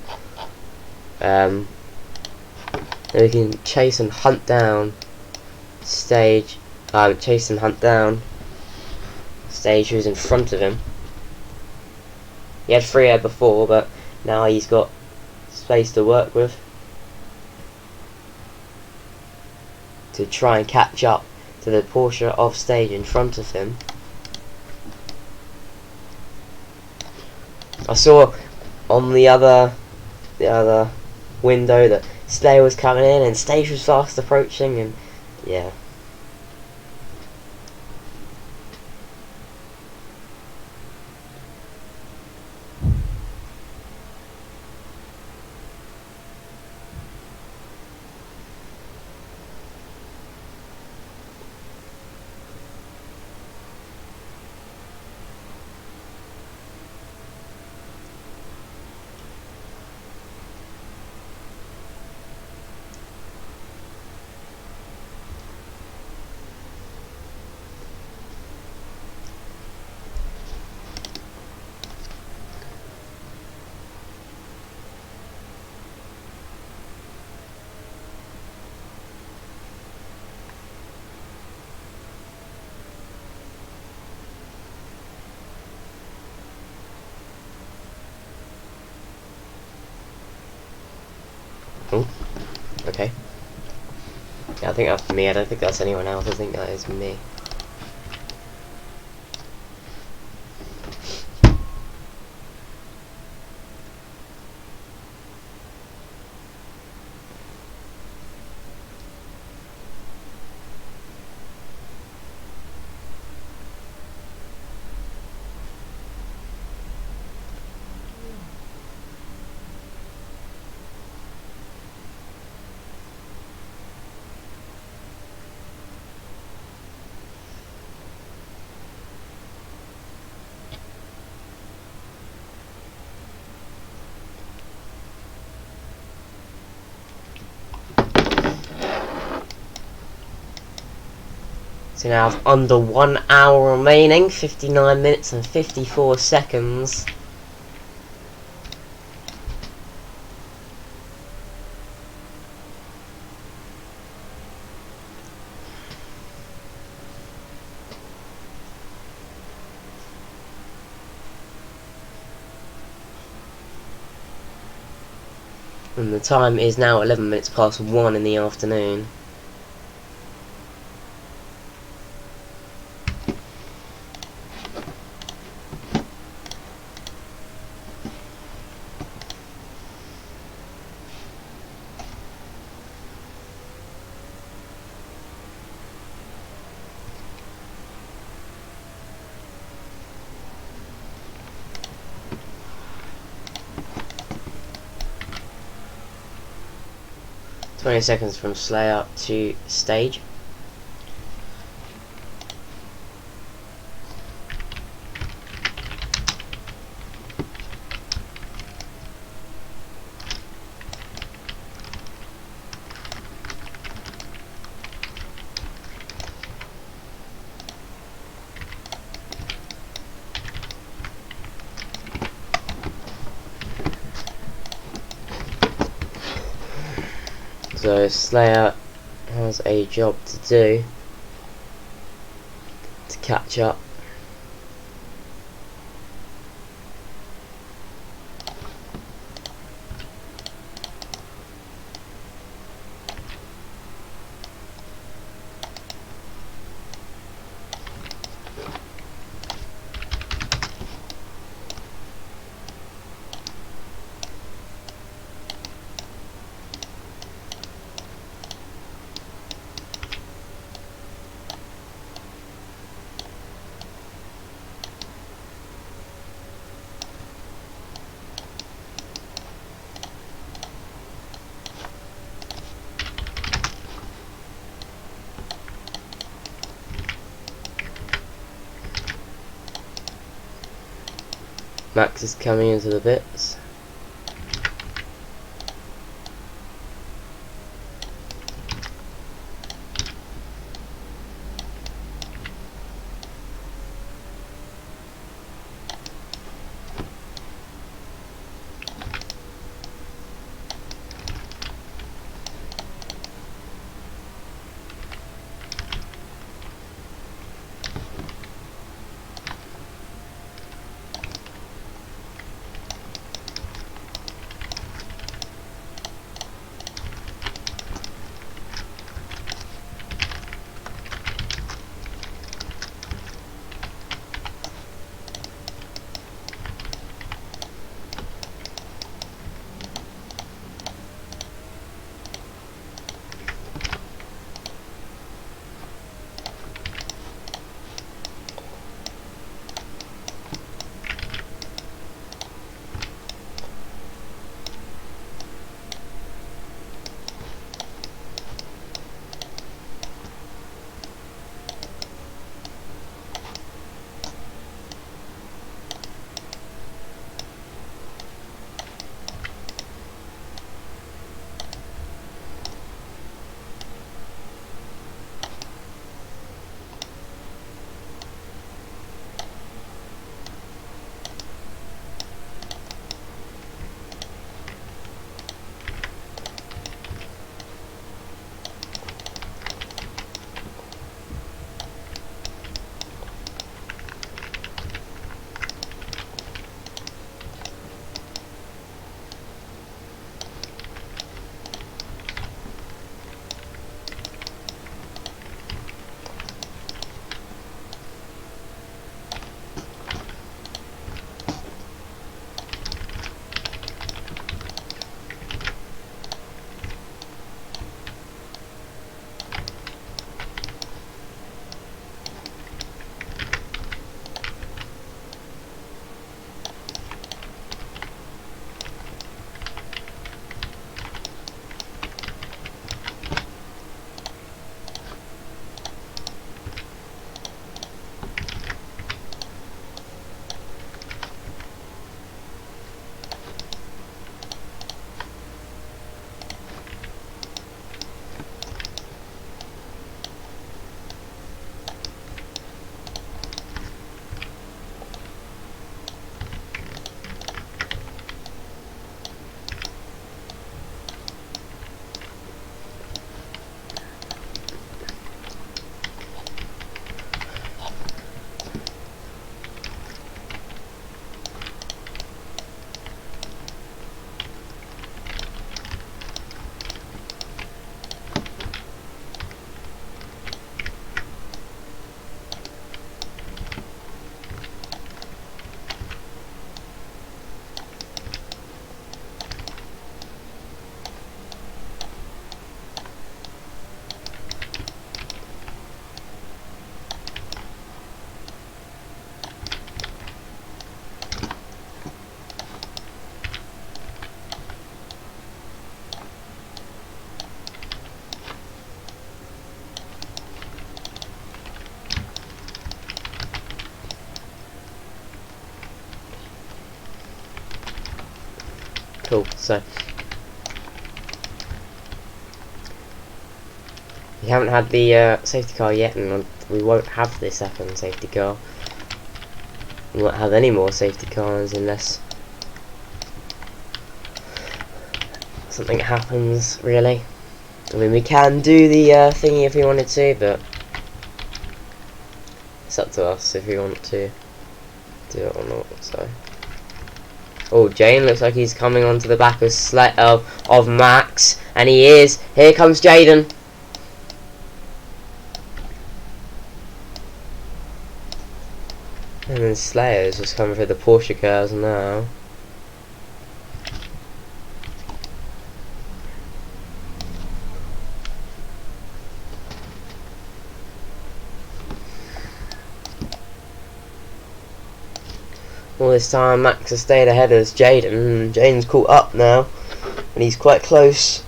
He can chase and hunt down Stage. Chase and hunt down Stage, who's in front of him. He had free air before, but now he's got space to work with to try and catch up to the Porsche of Stage in front of him. I saw on the other window that Slayer was coming in and Stage was fast approaching, and yeah. Oh, okay. Yeah, I think that's me. I don't think that's anyone else. I think that is me. So now have under 1 hour remaining, 59 minutes and 54 seconds. And the time is now 11 minutes past 1 in the afternoon. Twenty seconds from Slayer to Stage. So Slayer has a job to do to catch up. Max is coming into the bits. Cool, so we haven't had the safety car yet, and we won't have the second safety car. We won't have any more safety cars unless something happens, really. I mean, we can do the thingy if we wanted to, but it's up to us if we want to do it or not. So, oh, Jane looks like he's coming onto the back of Max, and he is. Here comes Jaden. And then Slayer's just coming through the Porsche cars now. All this time Max has stayed ahead as Jaden. Jaden's caught up now, and he's quite close.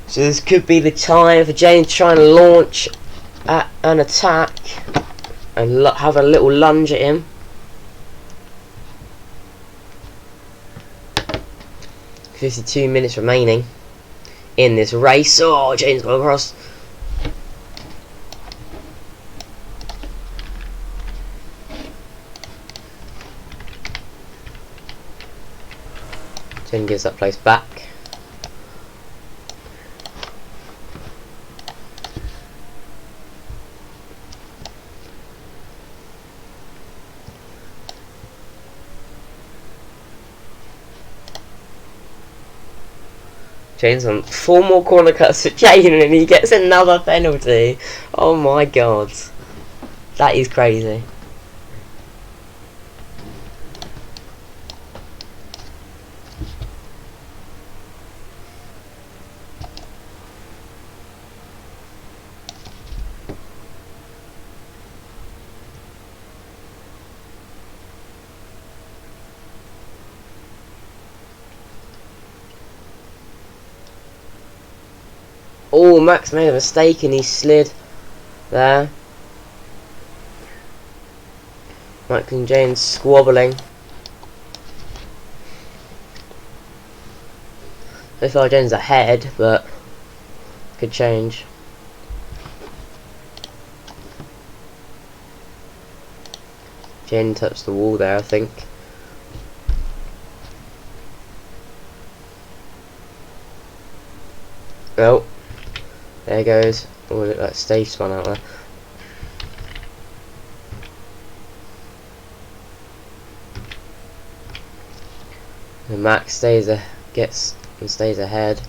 So this could be the time for Jaden to try and launch at an attack and have a little lunge at him. 52 minutes remaining in this race. Oh, Jaden's gone across. Jaden gives that place back. Jaden's on 4 more corner cuts for Jaden and he gets another penalty. Oh my god. That is crazy. Oh, Max made a mistake and he slid there. Max and Jaden squabbling. So far Jaden's ahead, but could change. Jaden touched the wall there, I think. Oh. There goes. Oh, look, that stage spun out there. And Max stays ahead.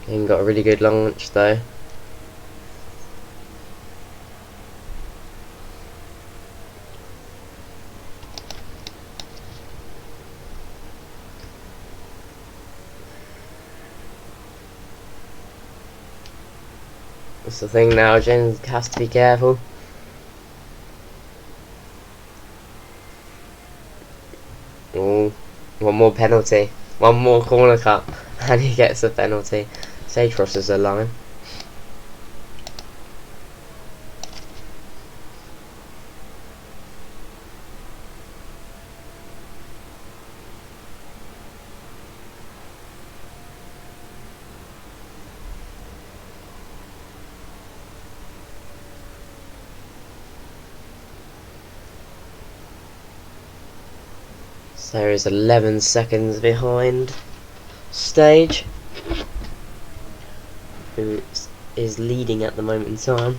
He got a really good launch though. That's the thing now, Jaden has to be careful. Oh, one more penalty. One more corner cut and he gets a penalty. Sage crosses the line. There is 11 seconds behind Stage, who is leading at the moment in time.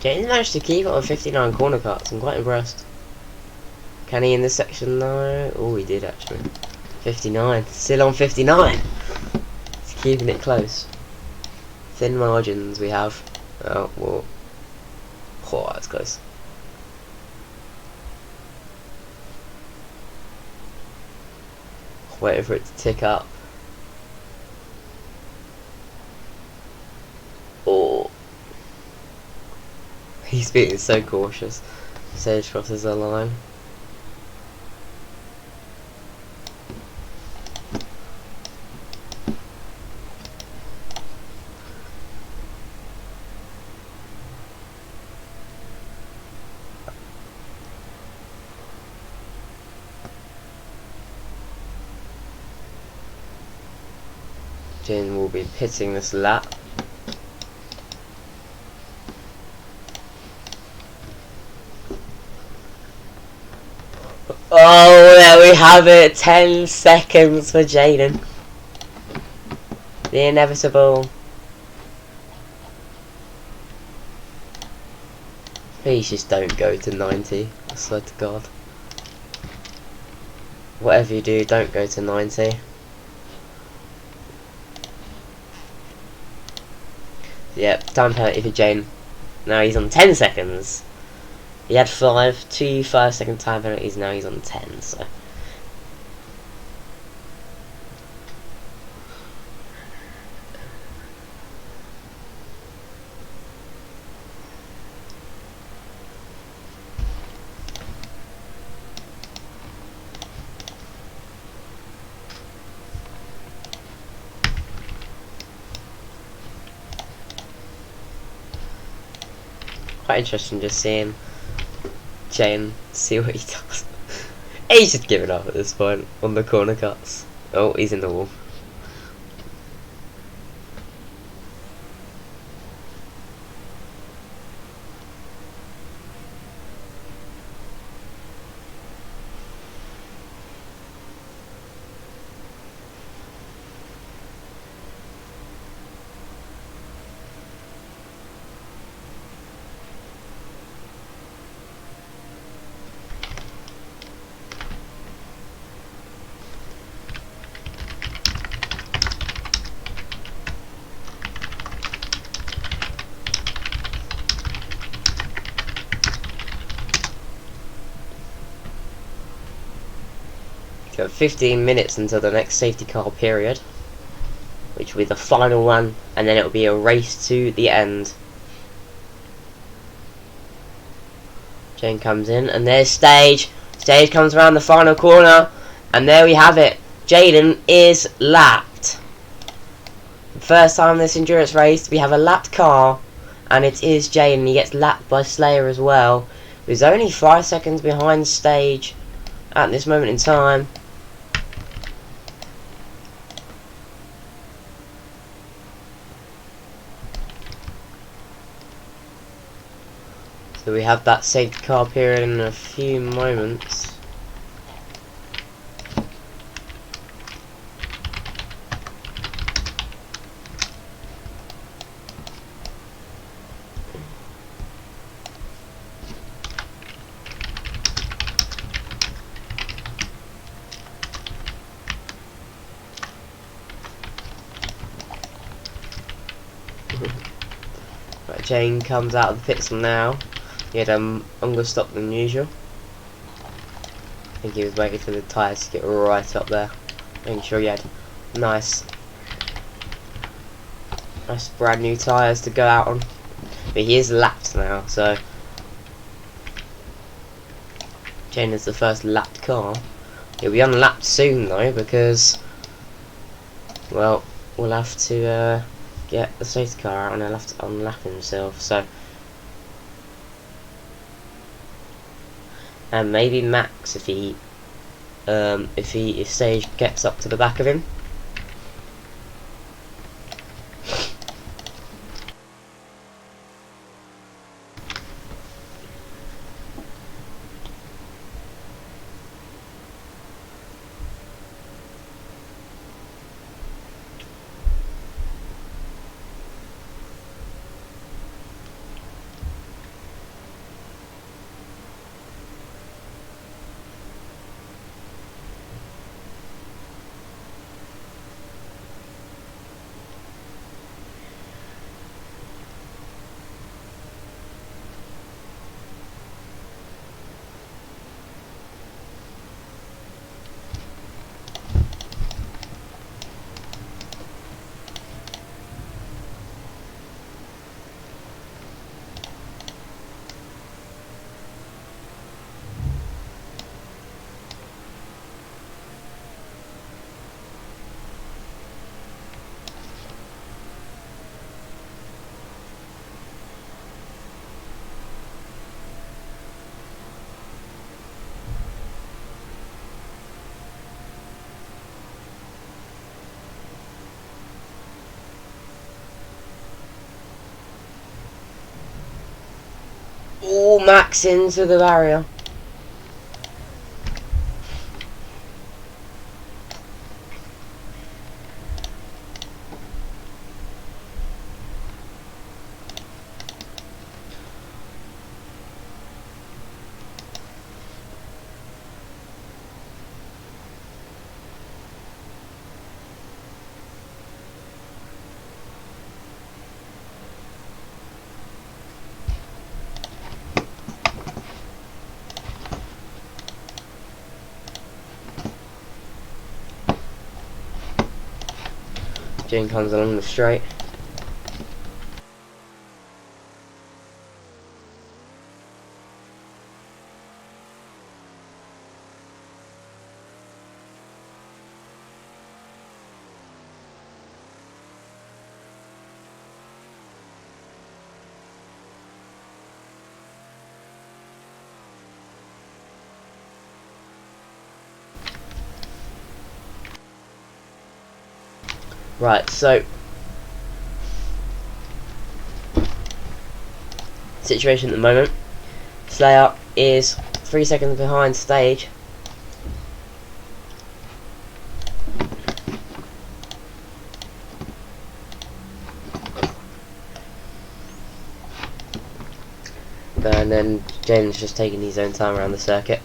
James managed to keep it on 59 corner cuts. I'm quite impressed. Can he in this section though? Oh, he did actually. 59. Still on 59. He's keeping it close. Thin margins we have. Oh, well. Oh, that's close. Waiting for it to tick up. Oh. He's being so cautious. Sage crosses the line. Jin will be pitting this lap. Oh, there we have it. 10 seconds for Jaden. The inevitable. Please just don't go to 90. I swear to God. Whatever you do, don't go to 90. Yep, time penalty for Jane. Now he's on 10 seconds. He had 5, 2 5-second time penalties, now he's on 10, so. Quite interesting just seeing Jane see what he does. He's just giving up at this point on the corner cuts. Oh, he's in the wall. Got 15 minutes until the next safety car period, which will be the final one, and then it will be a race to the end. Jane comes in, and there's Stage. Stage comes around the final corner, and there we have it. Jaden is lapped. First time in this endurance race, we have a lapped car, and it is Jaden. He gets lapped by Slayer as well. He's only 5 seconds behind Stage at this moment in time. So we have that safety car period in a few moments. Right, Jane comes out of the pits now. He had longer stop than usual. I think he was waiting for the tyres to get right up there, making sure he had nice brand new tyres to go out on. But he is lapped now, so Jane is the first lapped car. He'll be unlapped soon though, because, well, we'll have to get the safety car out and he'll have to unlap himself. So. And maybe Max if Sage gets up to the back of him. Max into the barrier. Jane comes along the straight. Right, so situation at the moment. Slayer is 3 seconds behind Stage. And then Jaden's just taking his own time around the circuit.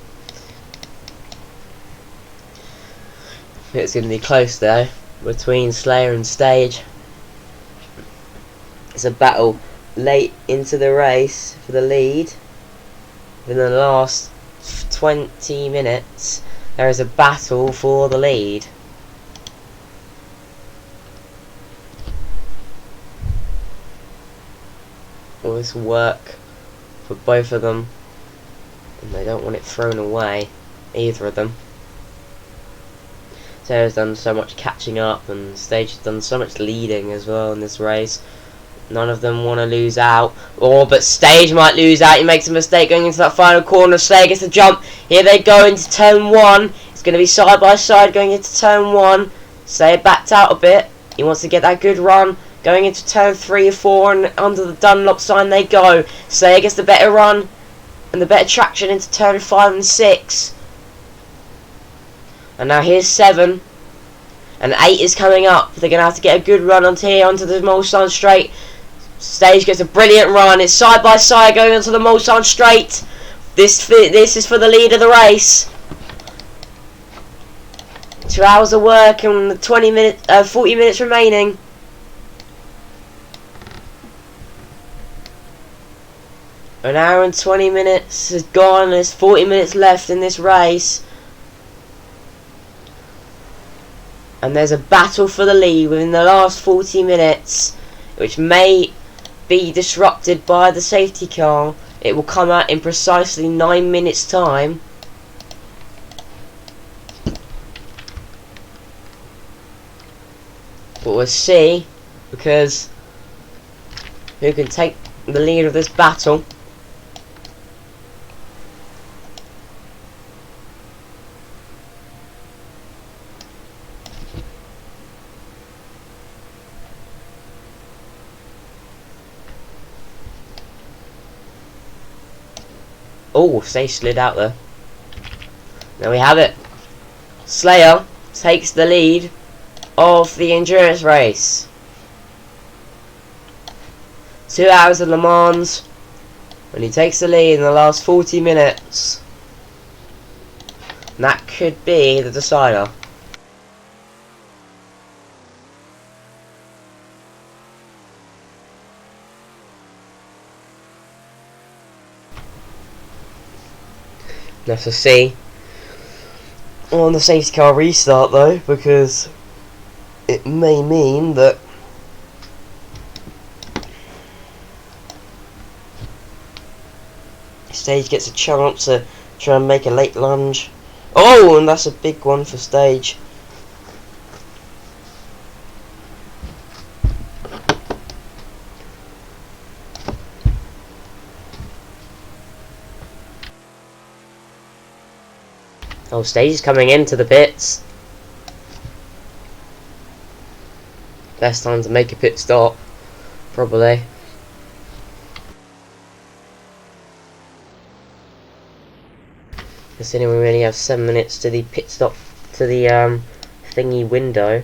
It's going to be close though, between Slayer and Stage. It's a battle late into the race for the lead. In the last 20 minutes, there is a battle for the lead. All this work for both of them, and they don't want it thrown away, either of them. Sarah's done so much catching up, and Stage has done so much leading as well in this race. None of them want to lose out. But Stage might lose out. He makes a mistake going into that final corner. Slayer gets the jump. Here they go into turn 1. It's going to be side by side going into turn 1. Slayer backed out a bit. He wants to get that good run. Going into turn 3 or 4, and under the Dunlop sign they go. Slayer gets the better run and the better traction into turn 5 and 6. And now here's 7. And 8 is coming up. They're going to have to get a good run onto here, onto the Mulsanne straight. Stage gets a brilliant run. It's side by side going onto the Mulsanne straight. This is for the lead of the race. 2 hours of work and 40 minutes remaining. An hour and 20 minutes is gone. There's 40 minutes left in this race. And there's a battle for the lead within the last 40 minutes, which may be disrupted by the safety car. It will come out in precisely 9 minutes time. But we'll see, because who can take the lead of this battle. Oh, Stage slid out there. There we have it. Slayer takes the lead of the endurance race. 2 hours of Le Mans, and he takes the lead in the last 40 minutes. And that could be the decider. Let's just see on the safety car restart though, because it may mean that Stage gets a chance to try and make a late lunge. Oh, and that's a big one for Stage. Oh, Stage is coming into the pits. Best time to make a pit stop, probably. Considering we only have 7 minutes to the pit stop, to the thingy window.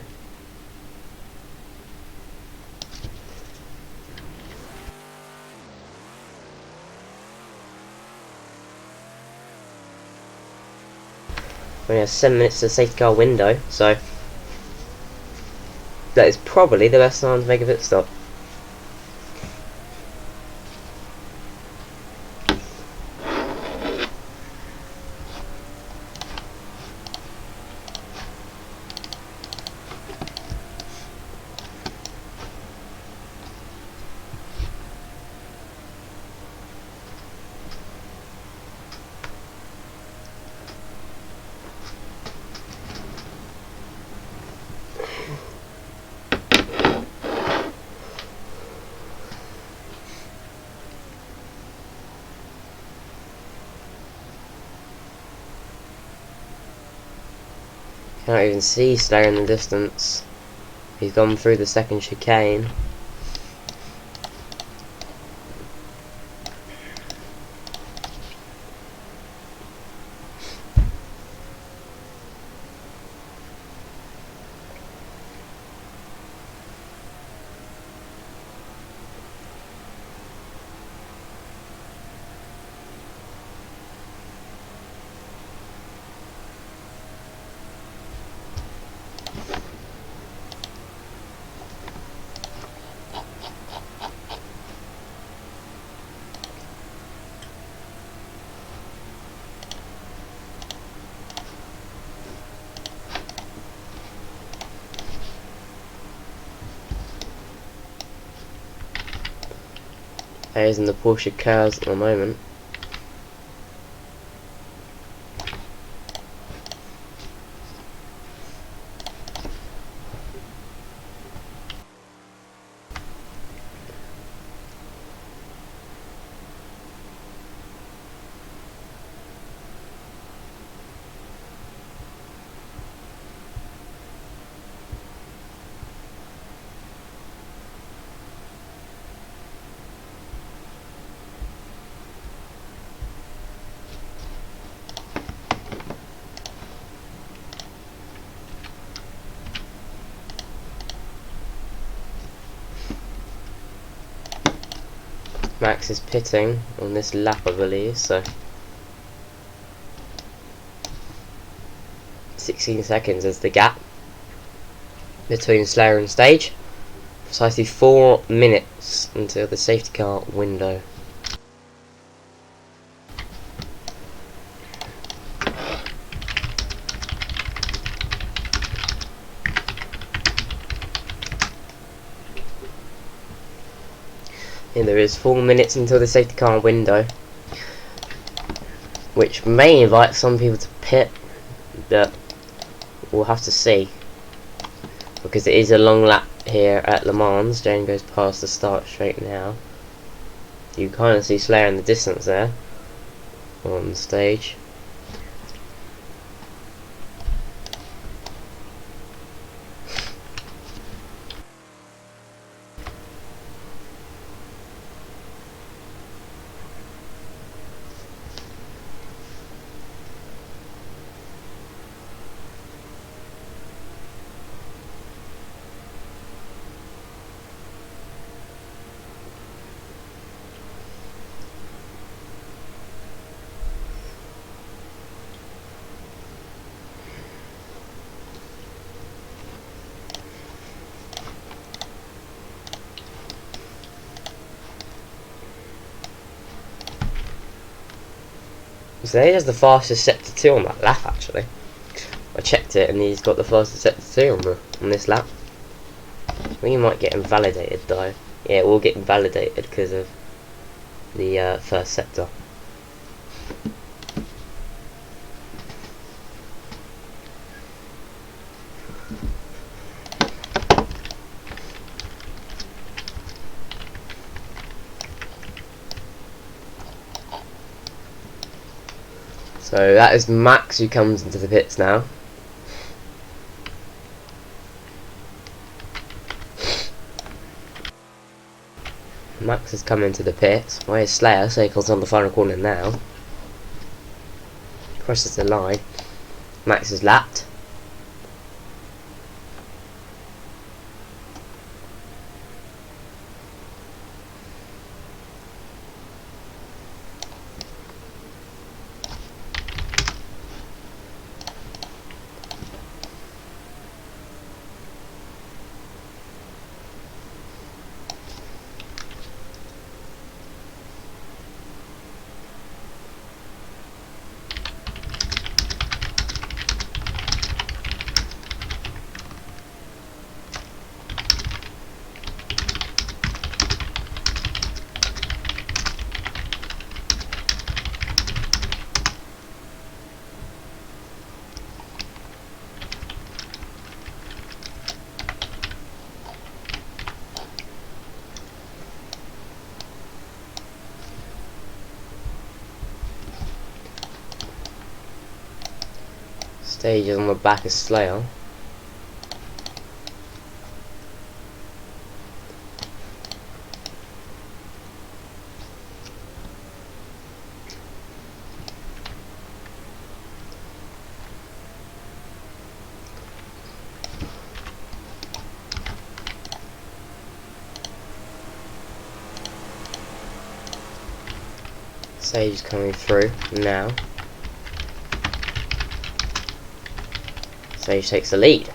We only have 7 minutes to the safety car window, so that is probably the best time to make a pit stop. Can't even see Slayer in the distance. He's gone through the second chicane. He's in the Porsche cars at the moment. Max is pitting on this lap, I believe, so 16 seconds is the gap between Slayer and stage. Precisely 4 minutes until the safety car window. And there is 4 minutes until the safety car window, which may invite some people to pit, but we'll have to see, because it is a long lap here at Le Mans. Jane goes past the start straight now. You kind of see Slayer in the distance there on stage. So he has the fastest sector 2 on that lap, actually. I checked it and he's got the fastest sector 2 on this lap. I think he might get invalidated though. Yeah, it will get invalidated because of the first sector. So that is Max who comes into the pits now. Max has come into the pits. Where's Slayer? So he comes on the final corner now. crosses the line. Max is lapped. Stage is on the back of Slayer. Sage is coming through now. Sage takes the lead.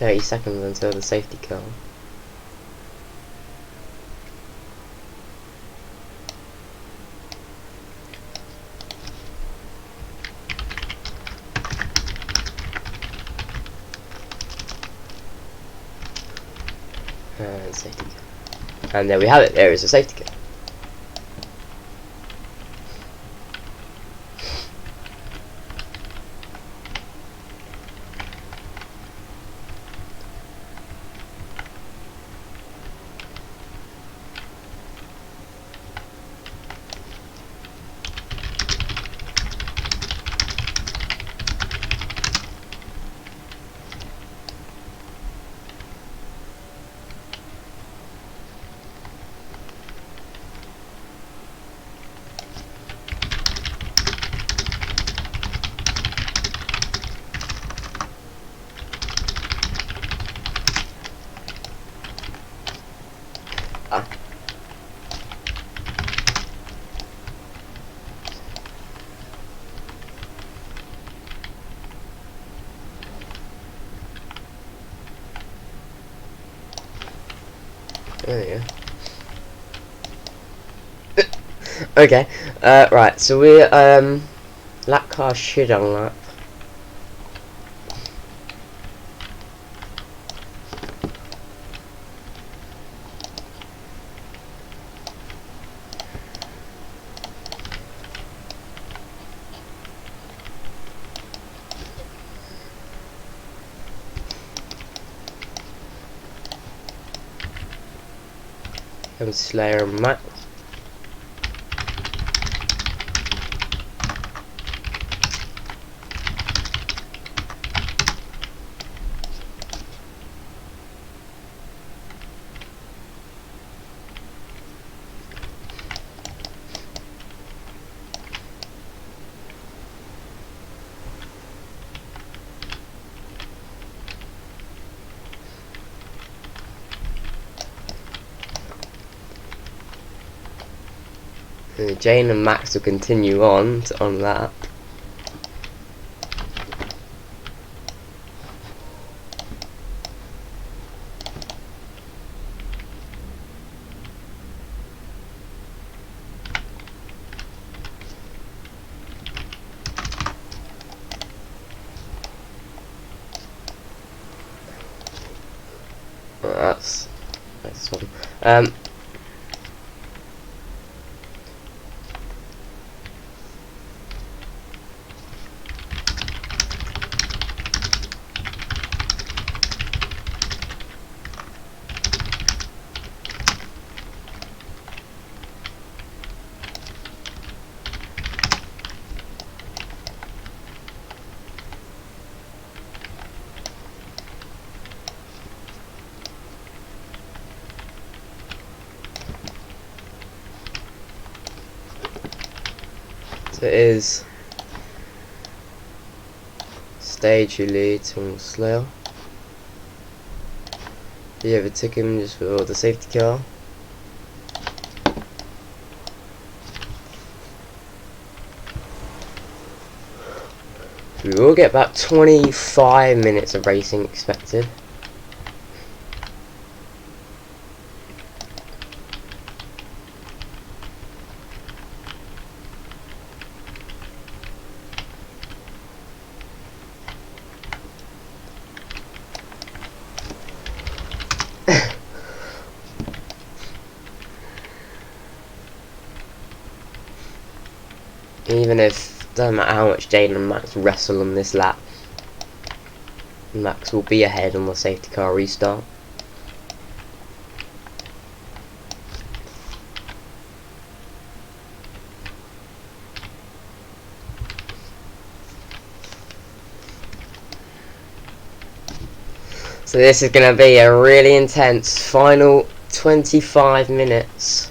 $30 until the safety car. And safety car. And there we have it. There is a safety car. There you go. Okay, right, so we're, lap car should unlap. Comes Slayer and Max. Jane and Max will continue on that. That's one. So it is Stage who leads from Slayer. He overtook him just for the safety car. We will get about 25 minutes of racing expected. Even if, doesn't matter how much Jaden and Max wrestle on this lap, Max will be ahead on the safety car restart. So this is going to be a really intense final 25 minutes.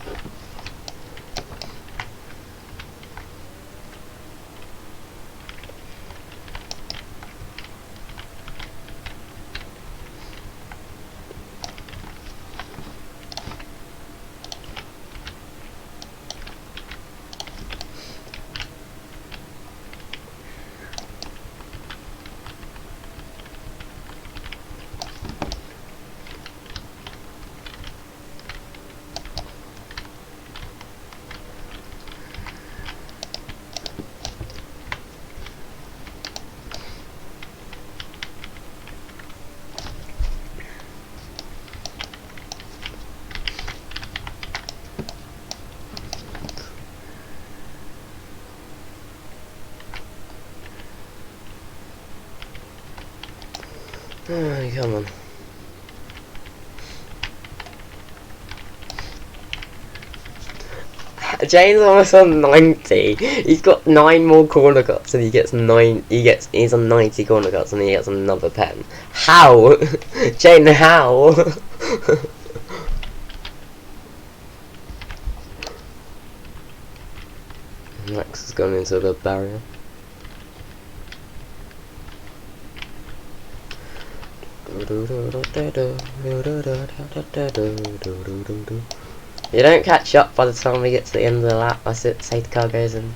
Oh, come on. James almost on 90. He's got 9 more corner cuts and he gets 9. He's on 90 corner cuts and he gets another pen. How? Jane, how? Max has gone into the barrier. You don't catch up by the time we get to the end of the lap. That's it, safety car goes in.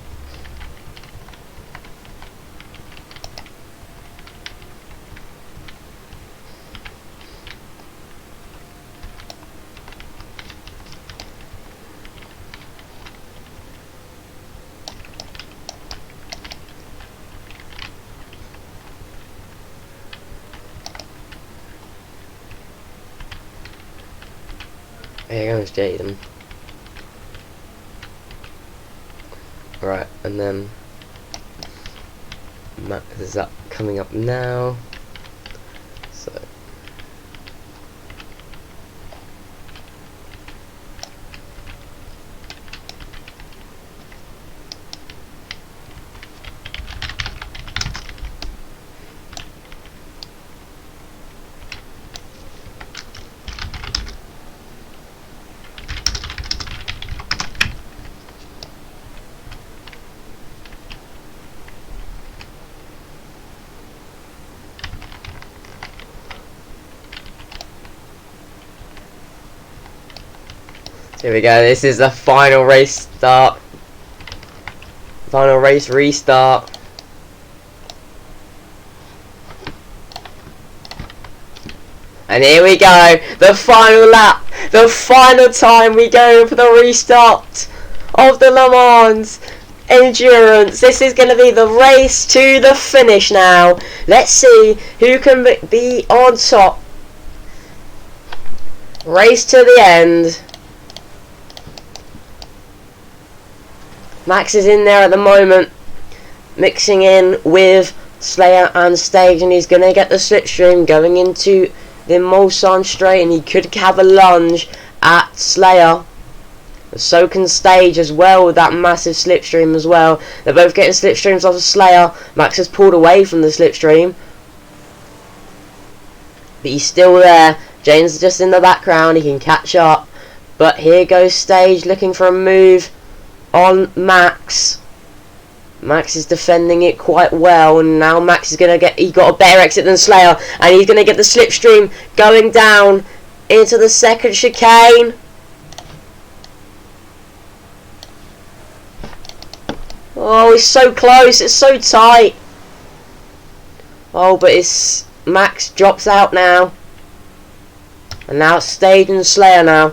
Here goes Jaden. Right, and then Max is up, coming up now. So here we go, this is the final race start. Final race restart. And here we go, the final lap, the final time we go for the restart of the Le Mans Endurance. This is going to be the race to the finish now. Let's see who can be on top. Race to the end. Max is in there at the moment, mixing in with Slayer and Stage, and he's going to get the slipstream going into the Mulsanne straight, and he could have a lunge at Slayer. So can Stage as well with that massive slipstream as well. They're both getting slipstreams off of Slayer. Max has pulled away from the slipstream, but he's still there. James is just in the background, he can catch up. But here goes Stage looking for a move on Max. Max is defending it quite well, and now Max is gonna get. He got a better exit than Slayer, and he's gonna get the slipstream going down into the second chicane. Oh, it's so close. It's so tight. Oh, but it's Max drops out now, and now it's Stage and Slayer now.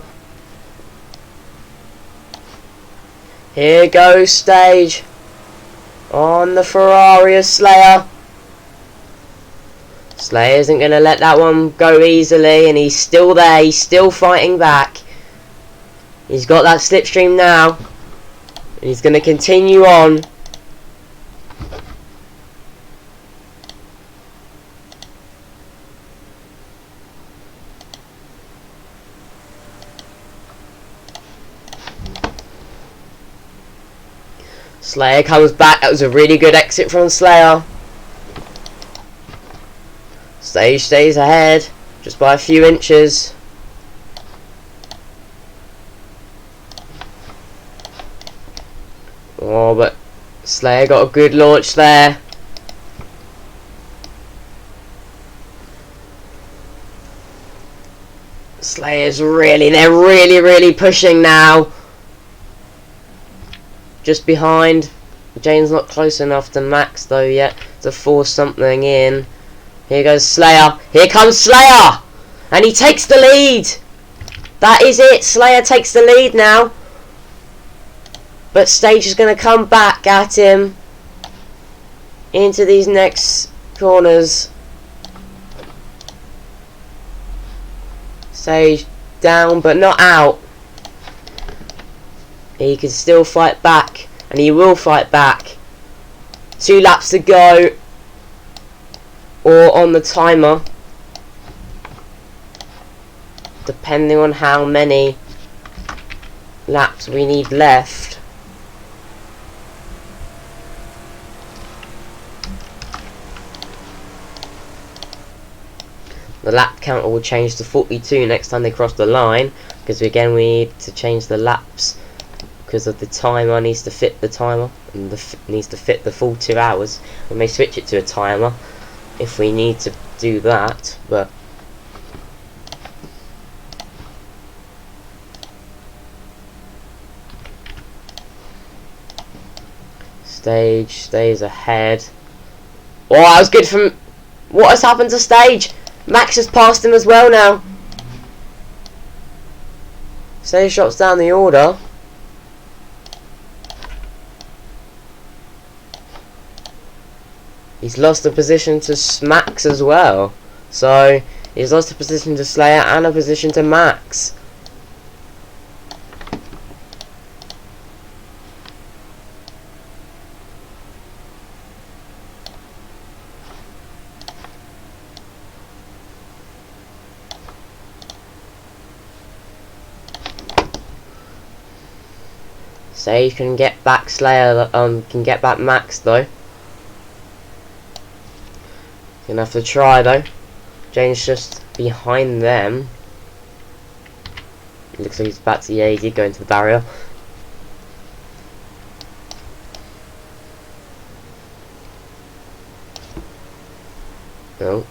Here goes Stage on the Ferrari of Slayer. Slayer isn't going to let that one go easily, and he's still there. He's still fighting back. He's got that slipstream now, and he's going to continue on. Slayer comes back. That was a really good exit from Slayer. Stage stays ahead just by a few inches. Oh, but Slayer got a good launch there. They're really pushing now. Just behind. Jane's not close enough to Max though yet to force something in. Here goes Slayer. Here comes Slayer! And he takes the lead! That is it. Slayer takes the lead now. But Stage is going to come back at him into these next corners. Stage down but not out. He can still fight back, and he will fight back. 2 laps to go, or on the timer, depending on how many laps we need left. The lap counter will change to 42 next time they cross the line, because again we need to change the laps because of the timer needs to fit the timer, and needs to fit the full 2 hours. We may switch it to a timer if we need to do that, but Stage stays ahead. Oh, that was good from... What has happened to Stage? Max has passed him as well now. Stage drops down the order. He's lost a position to Max as well. So, he's lost a position to Slayer and a position to Max. Sage can get back Slayer, can get back Max though. Gonna have to try though. Jane's just behind them. It looks like he's back to the 80, going to the barrier. No.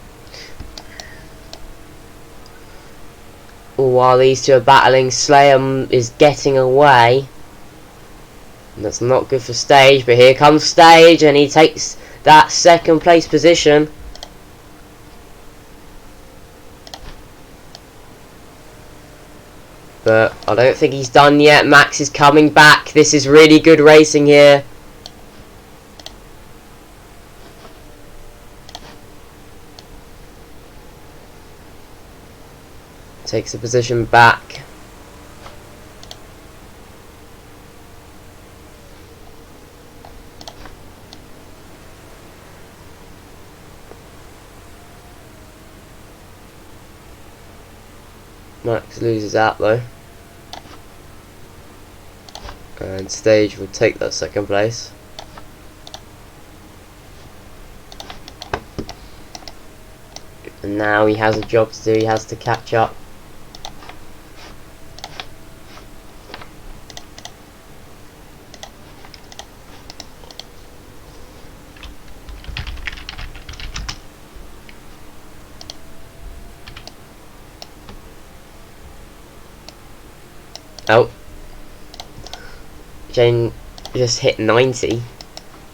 While these two are battling, Slayer is getting away. And that's not good for Stage, but here comes Stage and he takes that second place position. But I don't think he's done yet. Max is coming back. This is really good racing here. Takes the position back. Max loses out though, and Stage will take that second place. And now he has a job to do, he has to catch up. Jane just hit 90.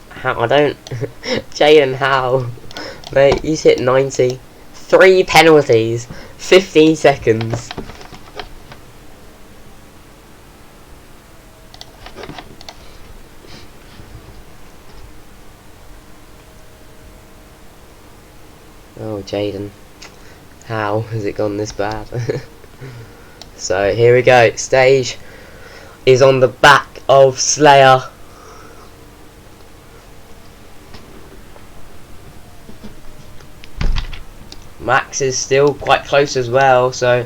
How? I don't... Jaden, how? Mate, he's hit 90. 3 penalties. 15 seconds. Oh, Jaden. How has it gone this bad? So, here we go. Stage is on the back of Slayer. Max is still quite close as well, so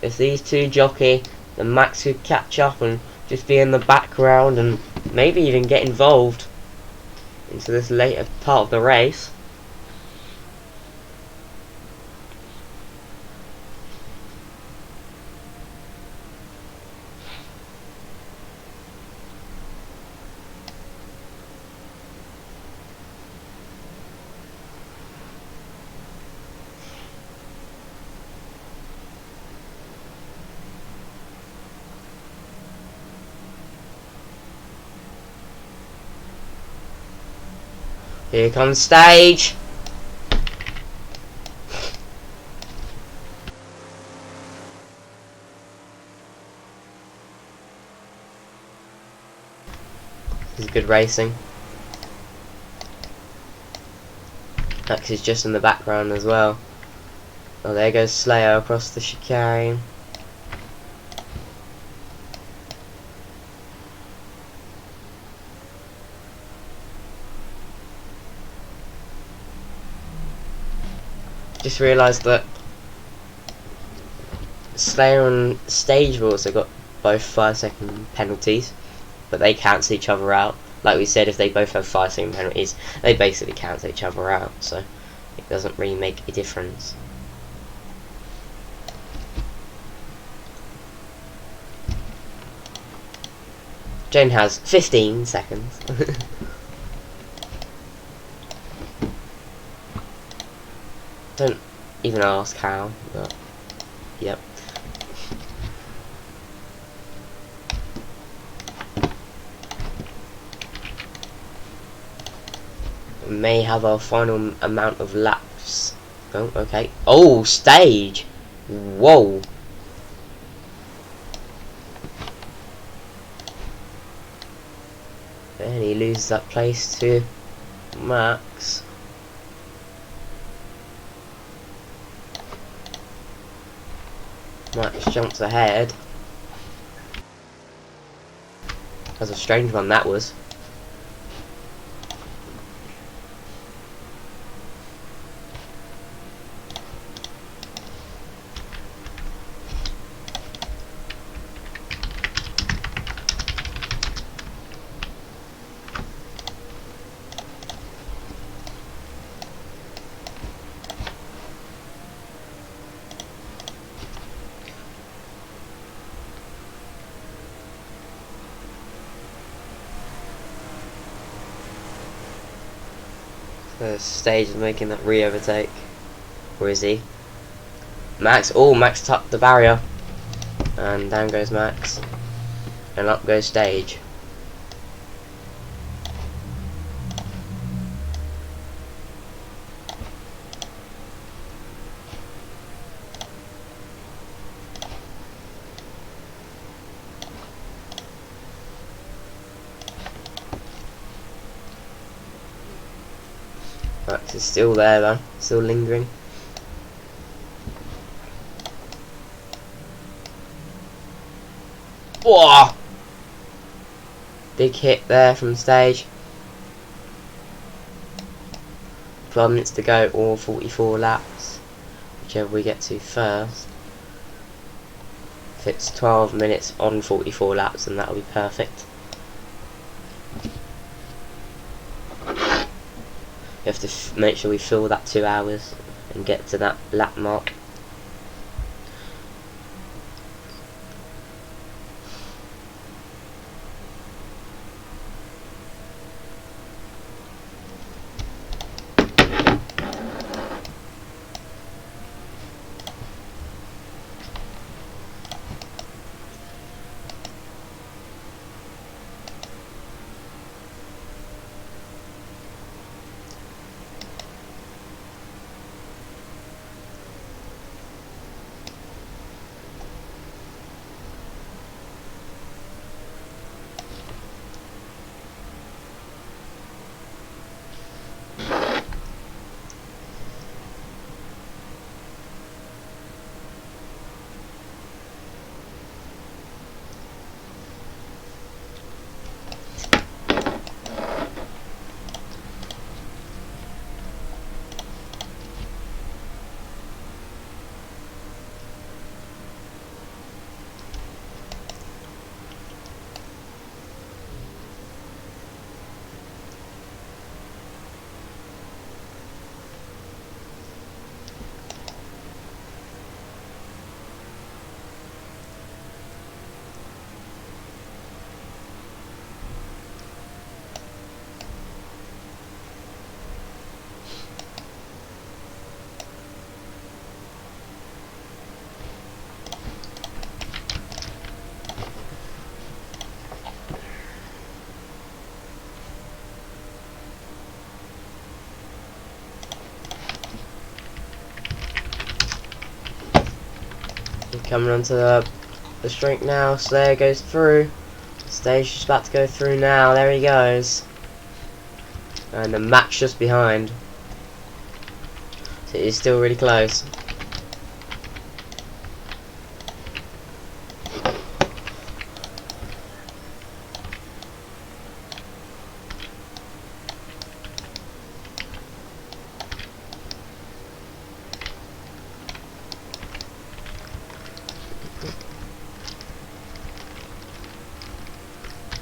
if these two jockey, then Max could catch up and just be in the background and maybe even get involved into this later part of the race. Here comes Stage. This is good racing. Max is just in the background as well. Oh, there goes Slayer across the chicane. Just realised that Slayer and Stage have also got both 5-second penalties, but they cancel each other out. Like we said, if they both have 5-second penalties, they basically cancel each other out, so it doesn't really make a difference. Jane has 15 seconds. Don't even ask how, but yep. We may have our final amount of laps. Oh, okay. Oh, Stage! Whoa! And he loses that place to Max. Max jumps ahead. That's a strange one that was. The Stage is making that re-overtake. Where is he? Max. Oh, Max tucked the barrier. And down goes Max. And up goes Stage. Max is still there though, still lingering. Whoa! Big hit there from Stage. 12 minutes to go, or 44 laps, whichever we get to first. If it's 12 minutes on 44 laps, then that'll be perfect. You have to make sure we fill that 2 hours and get to that lap mark. Coming onto the straight now. Slayer goes through. Stage is about to go through now. There he goes. And the match just behind. So it is still really close.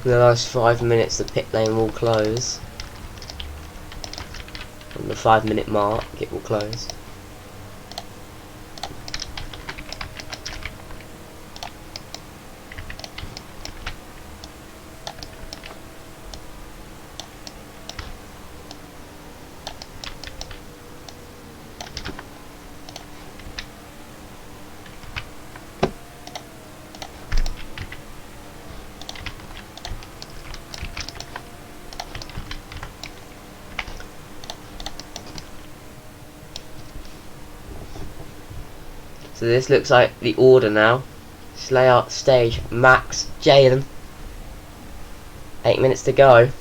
In the last 5 minutes the pit lane will close. On the 5-minute mark it will close. So this looks like the order now. Slayer, Stage, Max, Jalen. 8 minutes to go.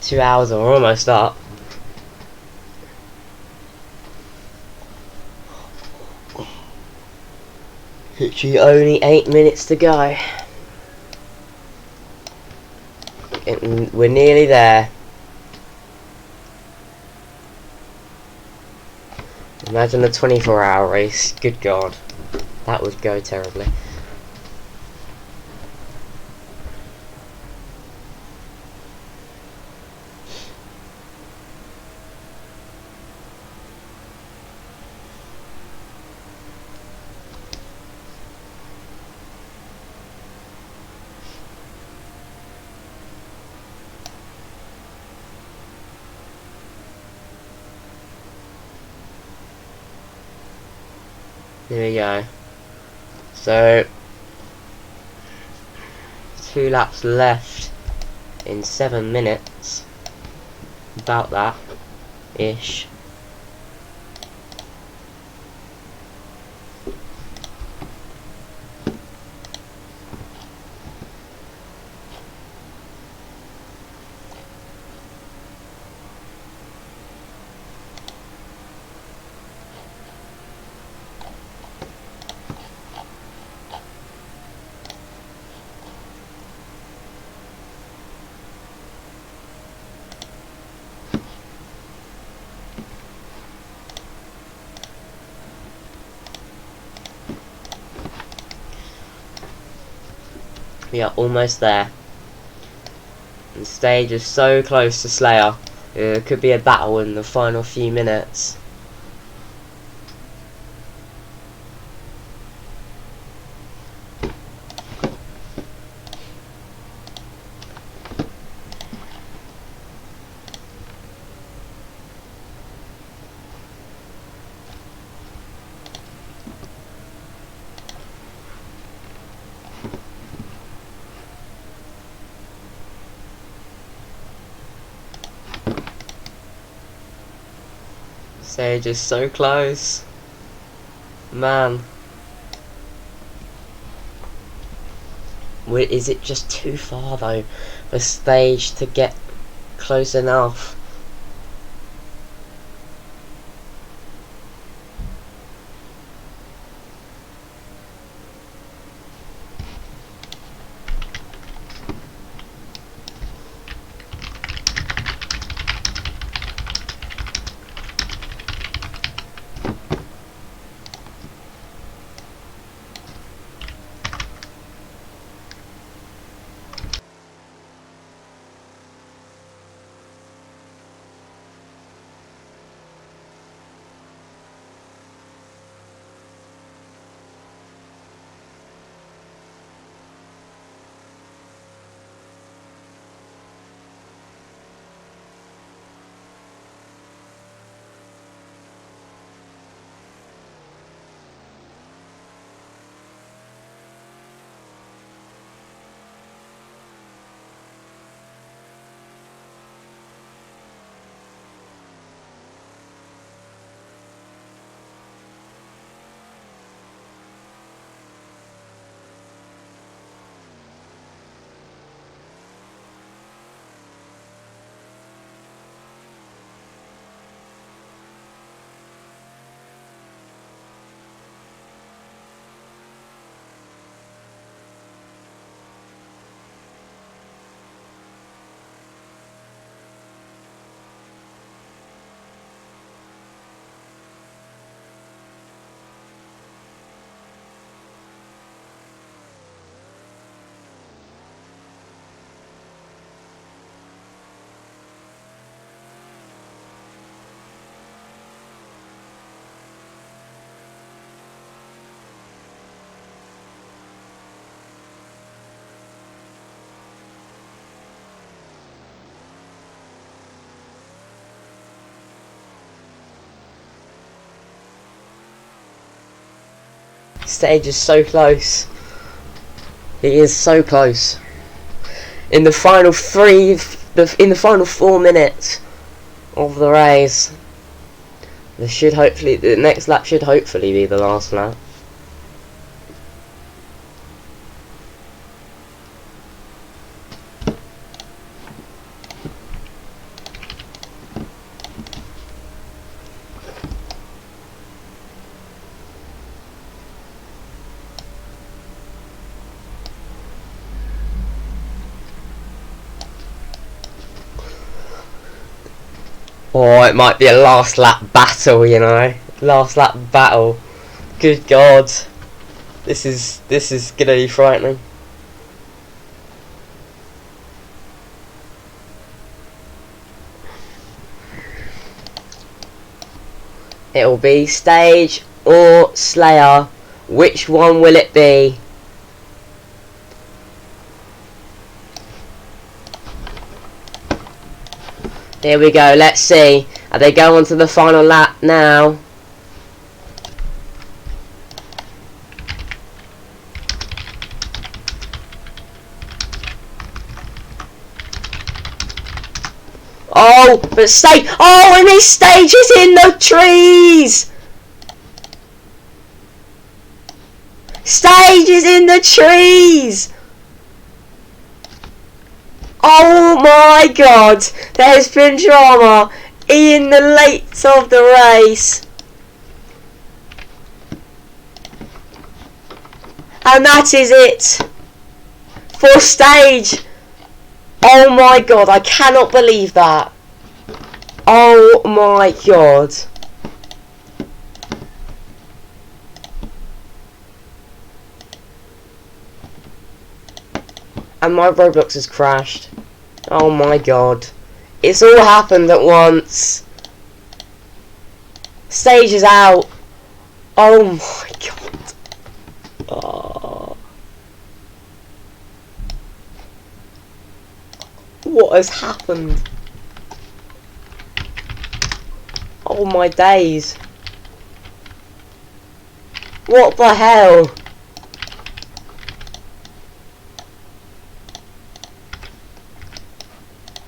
Two hours are almost up. Literally only 8 minutes to go. And we're nearly there. Imagine a 24-hour race. Good God. That would go terribly. There we go. So 2 laps left in 7 minutes. About that ish. We are almost there. The Stage is so close to Slayer. It could be a battle in the final few minutes. Stage is so close. Man. Is it just too far though for Stage to get close enough? Stage is so close. He is so close. In the final in the final 4 minutes of the race, the next lap should hopefully be the last lap. Or it might be a last lap battle, you know. Last lap battle. Good God. This is gonna be frightening. It'll be Stage or Slayer. Which one will it be? Here we go, let's see. Are they going on to the final lap now? Oh, but Stage. Oh, and his Stage is in the trees! Stage is in the trees! Oh my God! There's been drama in the late of the race. And that is it for Stage. Oh my God, I cannot believe that. Oh my God. And my Roblox has crashed. Oh my God. It's all happened at once. Stage is out. Oh my God. Oh. What has happened? Oh my days. What the hell?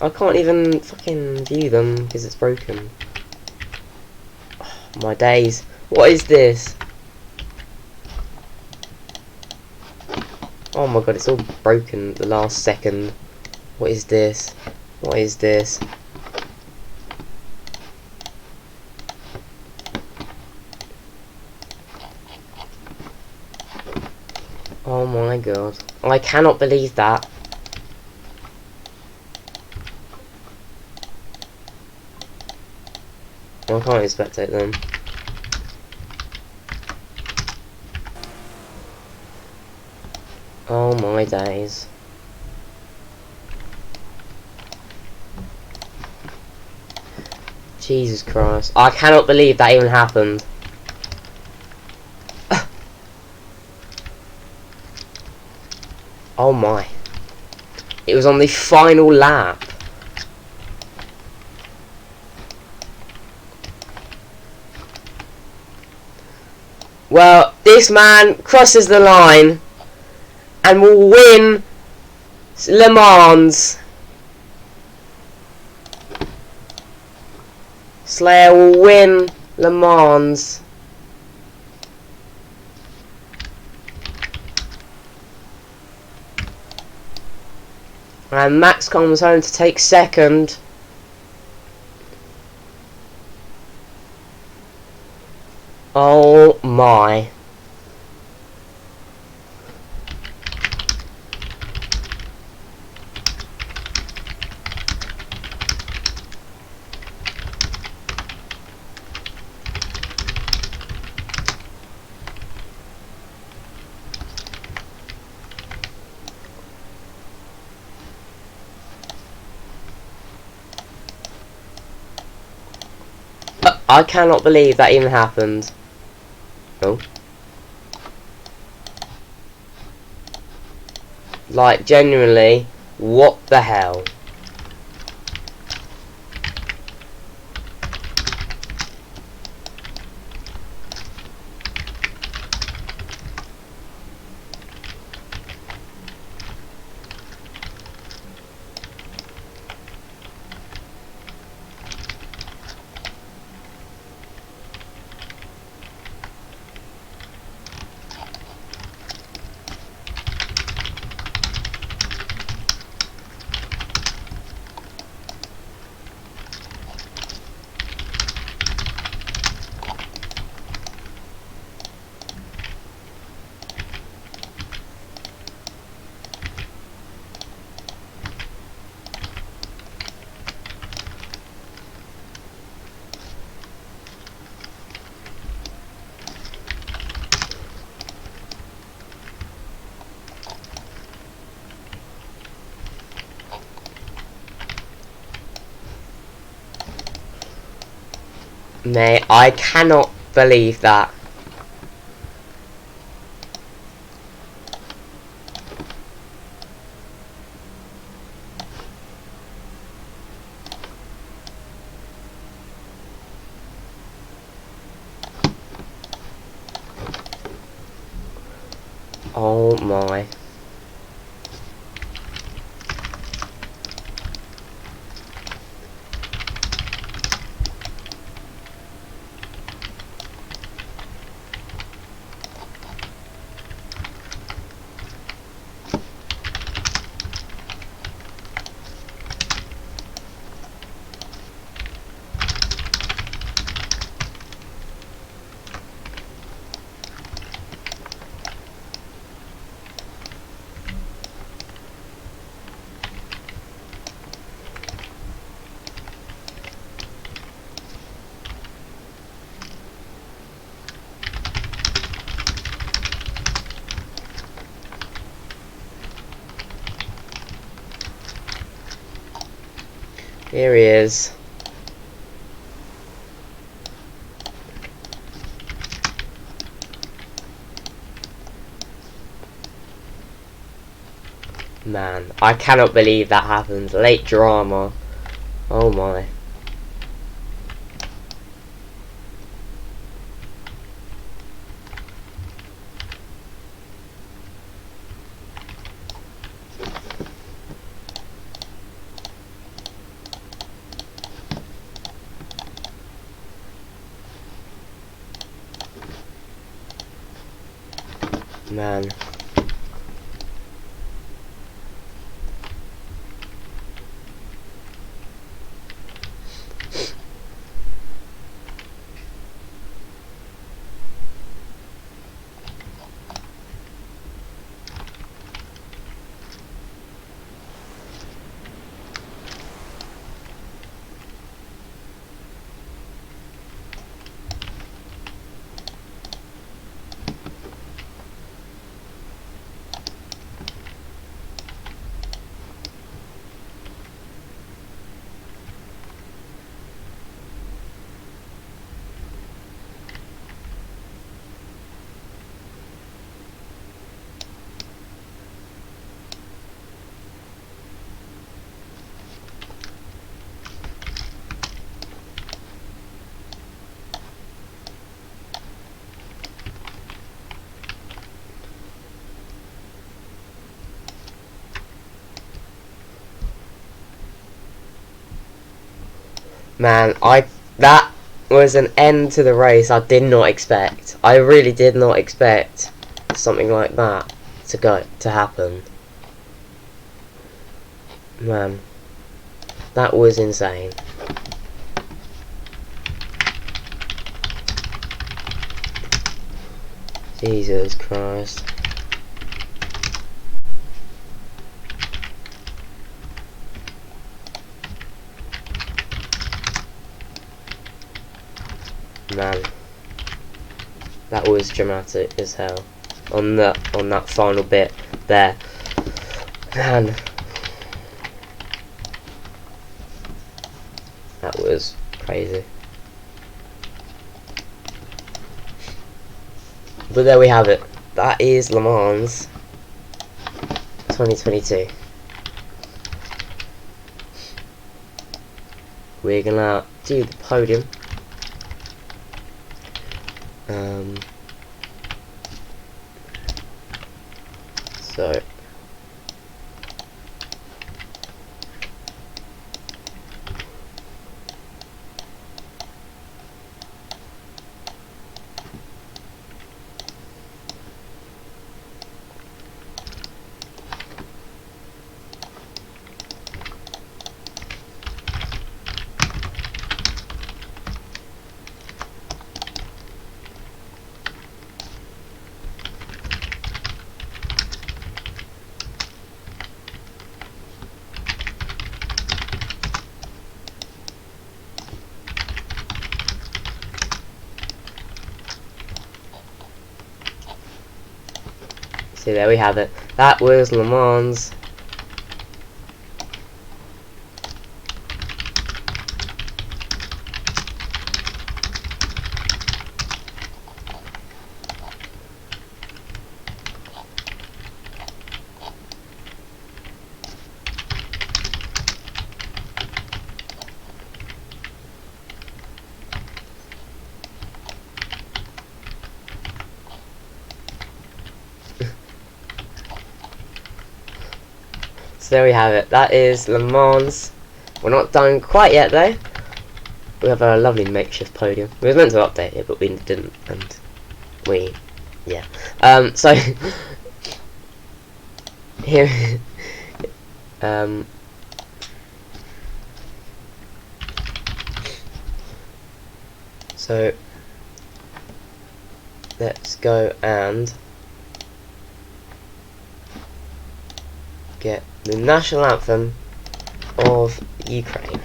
I can't even fucking view them because it's broken. Oh, my days. What is this? Oh my God, it's all broken at the last second. What is this? What is this? Oh my God. I cannot believe that. I can't even spectate them. Oh my days. Jesus Christ. I cannot believe that even happened. Oh my. It was on the final lap. Well, this man crosses the line and will win Le Mans. Slayer will win Le Mans. And Max comes home to take second. Oh my. I cannot believe that even happened. Oh. Like, genuinely, what the hell? Mate, I cannot believe that. Oh my. Here he is. Man, I cannot believe that happened. Late drama. Oh my. Man. Man, that was an end to the race I did not expect. I really did not expect something like that to happen. Man, that was insane. Jesus Christ. Man, that was dramatic as hell. On that final bit there. Man, that was crazy. But there we have it. That is Le Mans 2022. We're gonna do the podium. So see, there we have it. That was Le Mans. there we have it. That is Le Mans. We're not done quite yet though. We have a lovely makeshift podium. We were meant to update it, but we didn't, and yeah. So here, so let's go and get the national anthem of Ukraine.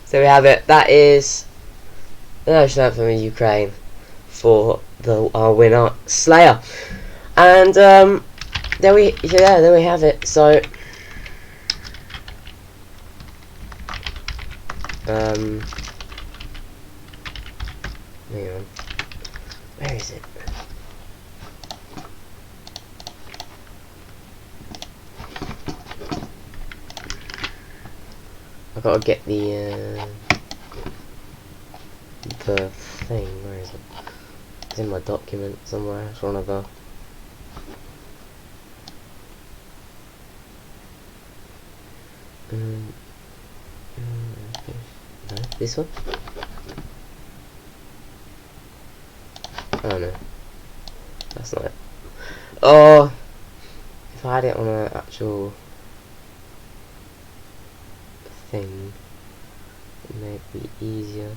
So we have it. That is the national anthem of Ukraine for our winner Slayer, and there we have it. So hang on, where is it? I've got to get the thing. Where is it? It's in my document somewhere. It's one of the. No, this one. Oh no, that's not it. Oh, if I had it on an actual thing, it may be easier.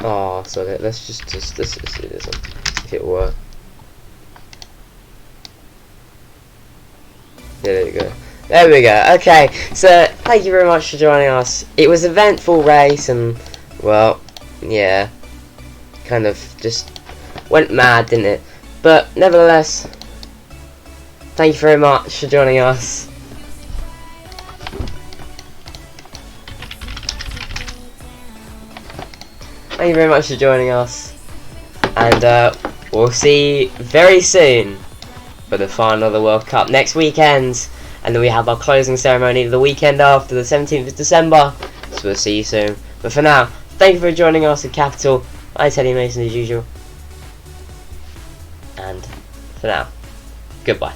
Oh, so let's just do this one, if it were. There we go. There we go. Okay, so thank you very much for joining us. It was an eventful race, and well, yeah, kind of just went mad, didn't it? But nevertheless, thank you very much for joining us. Thank you very much for joining us, and we'll see you very soon for the final of the World Cup next weekend, and then we have our closing ceremony the weekend after, the 17th of December, so we'll see you soon. But for now, thank you for joining us at Capital. I'm Teddy Mason as usual, and for now, goodbye.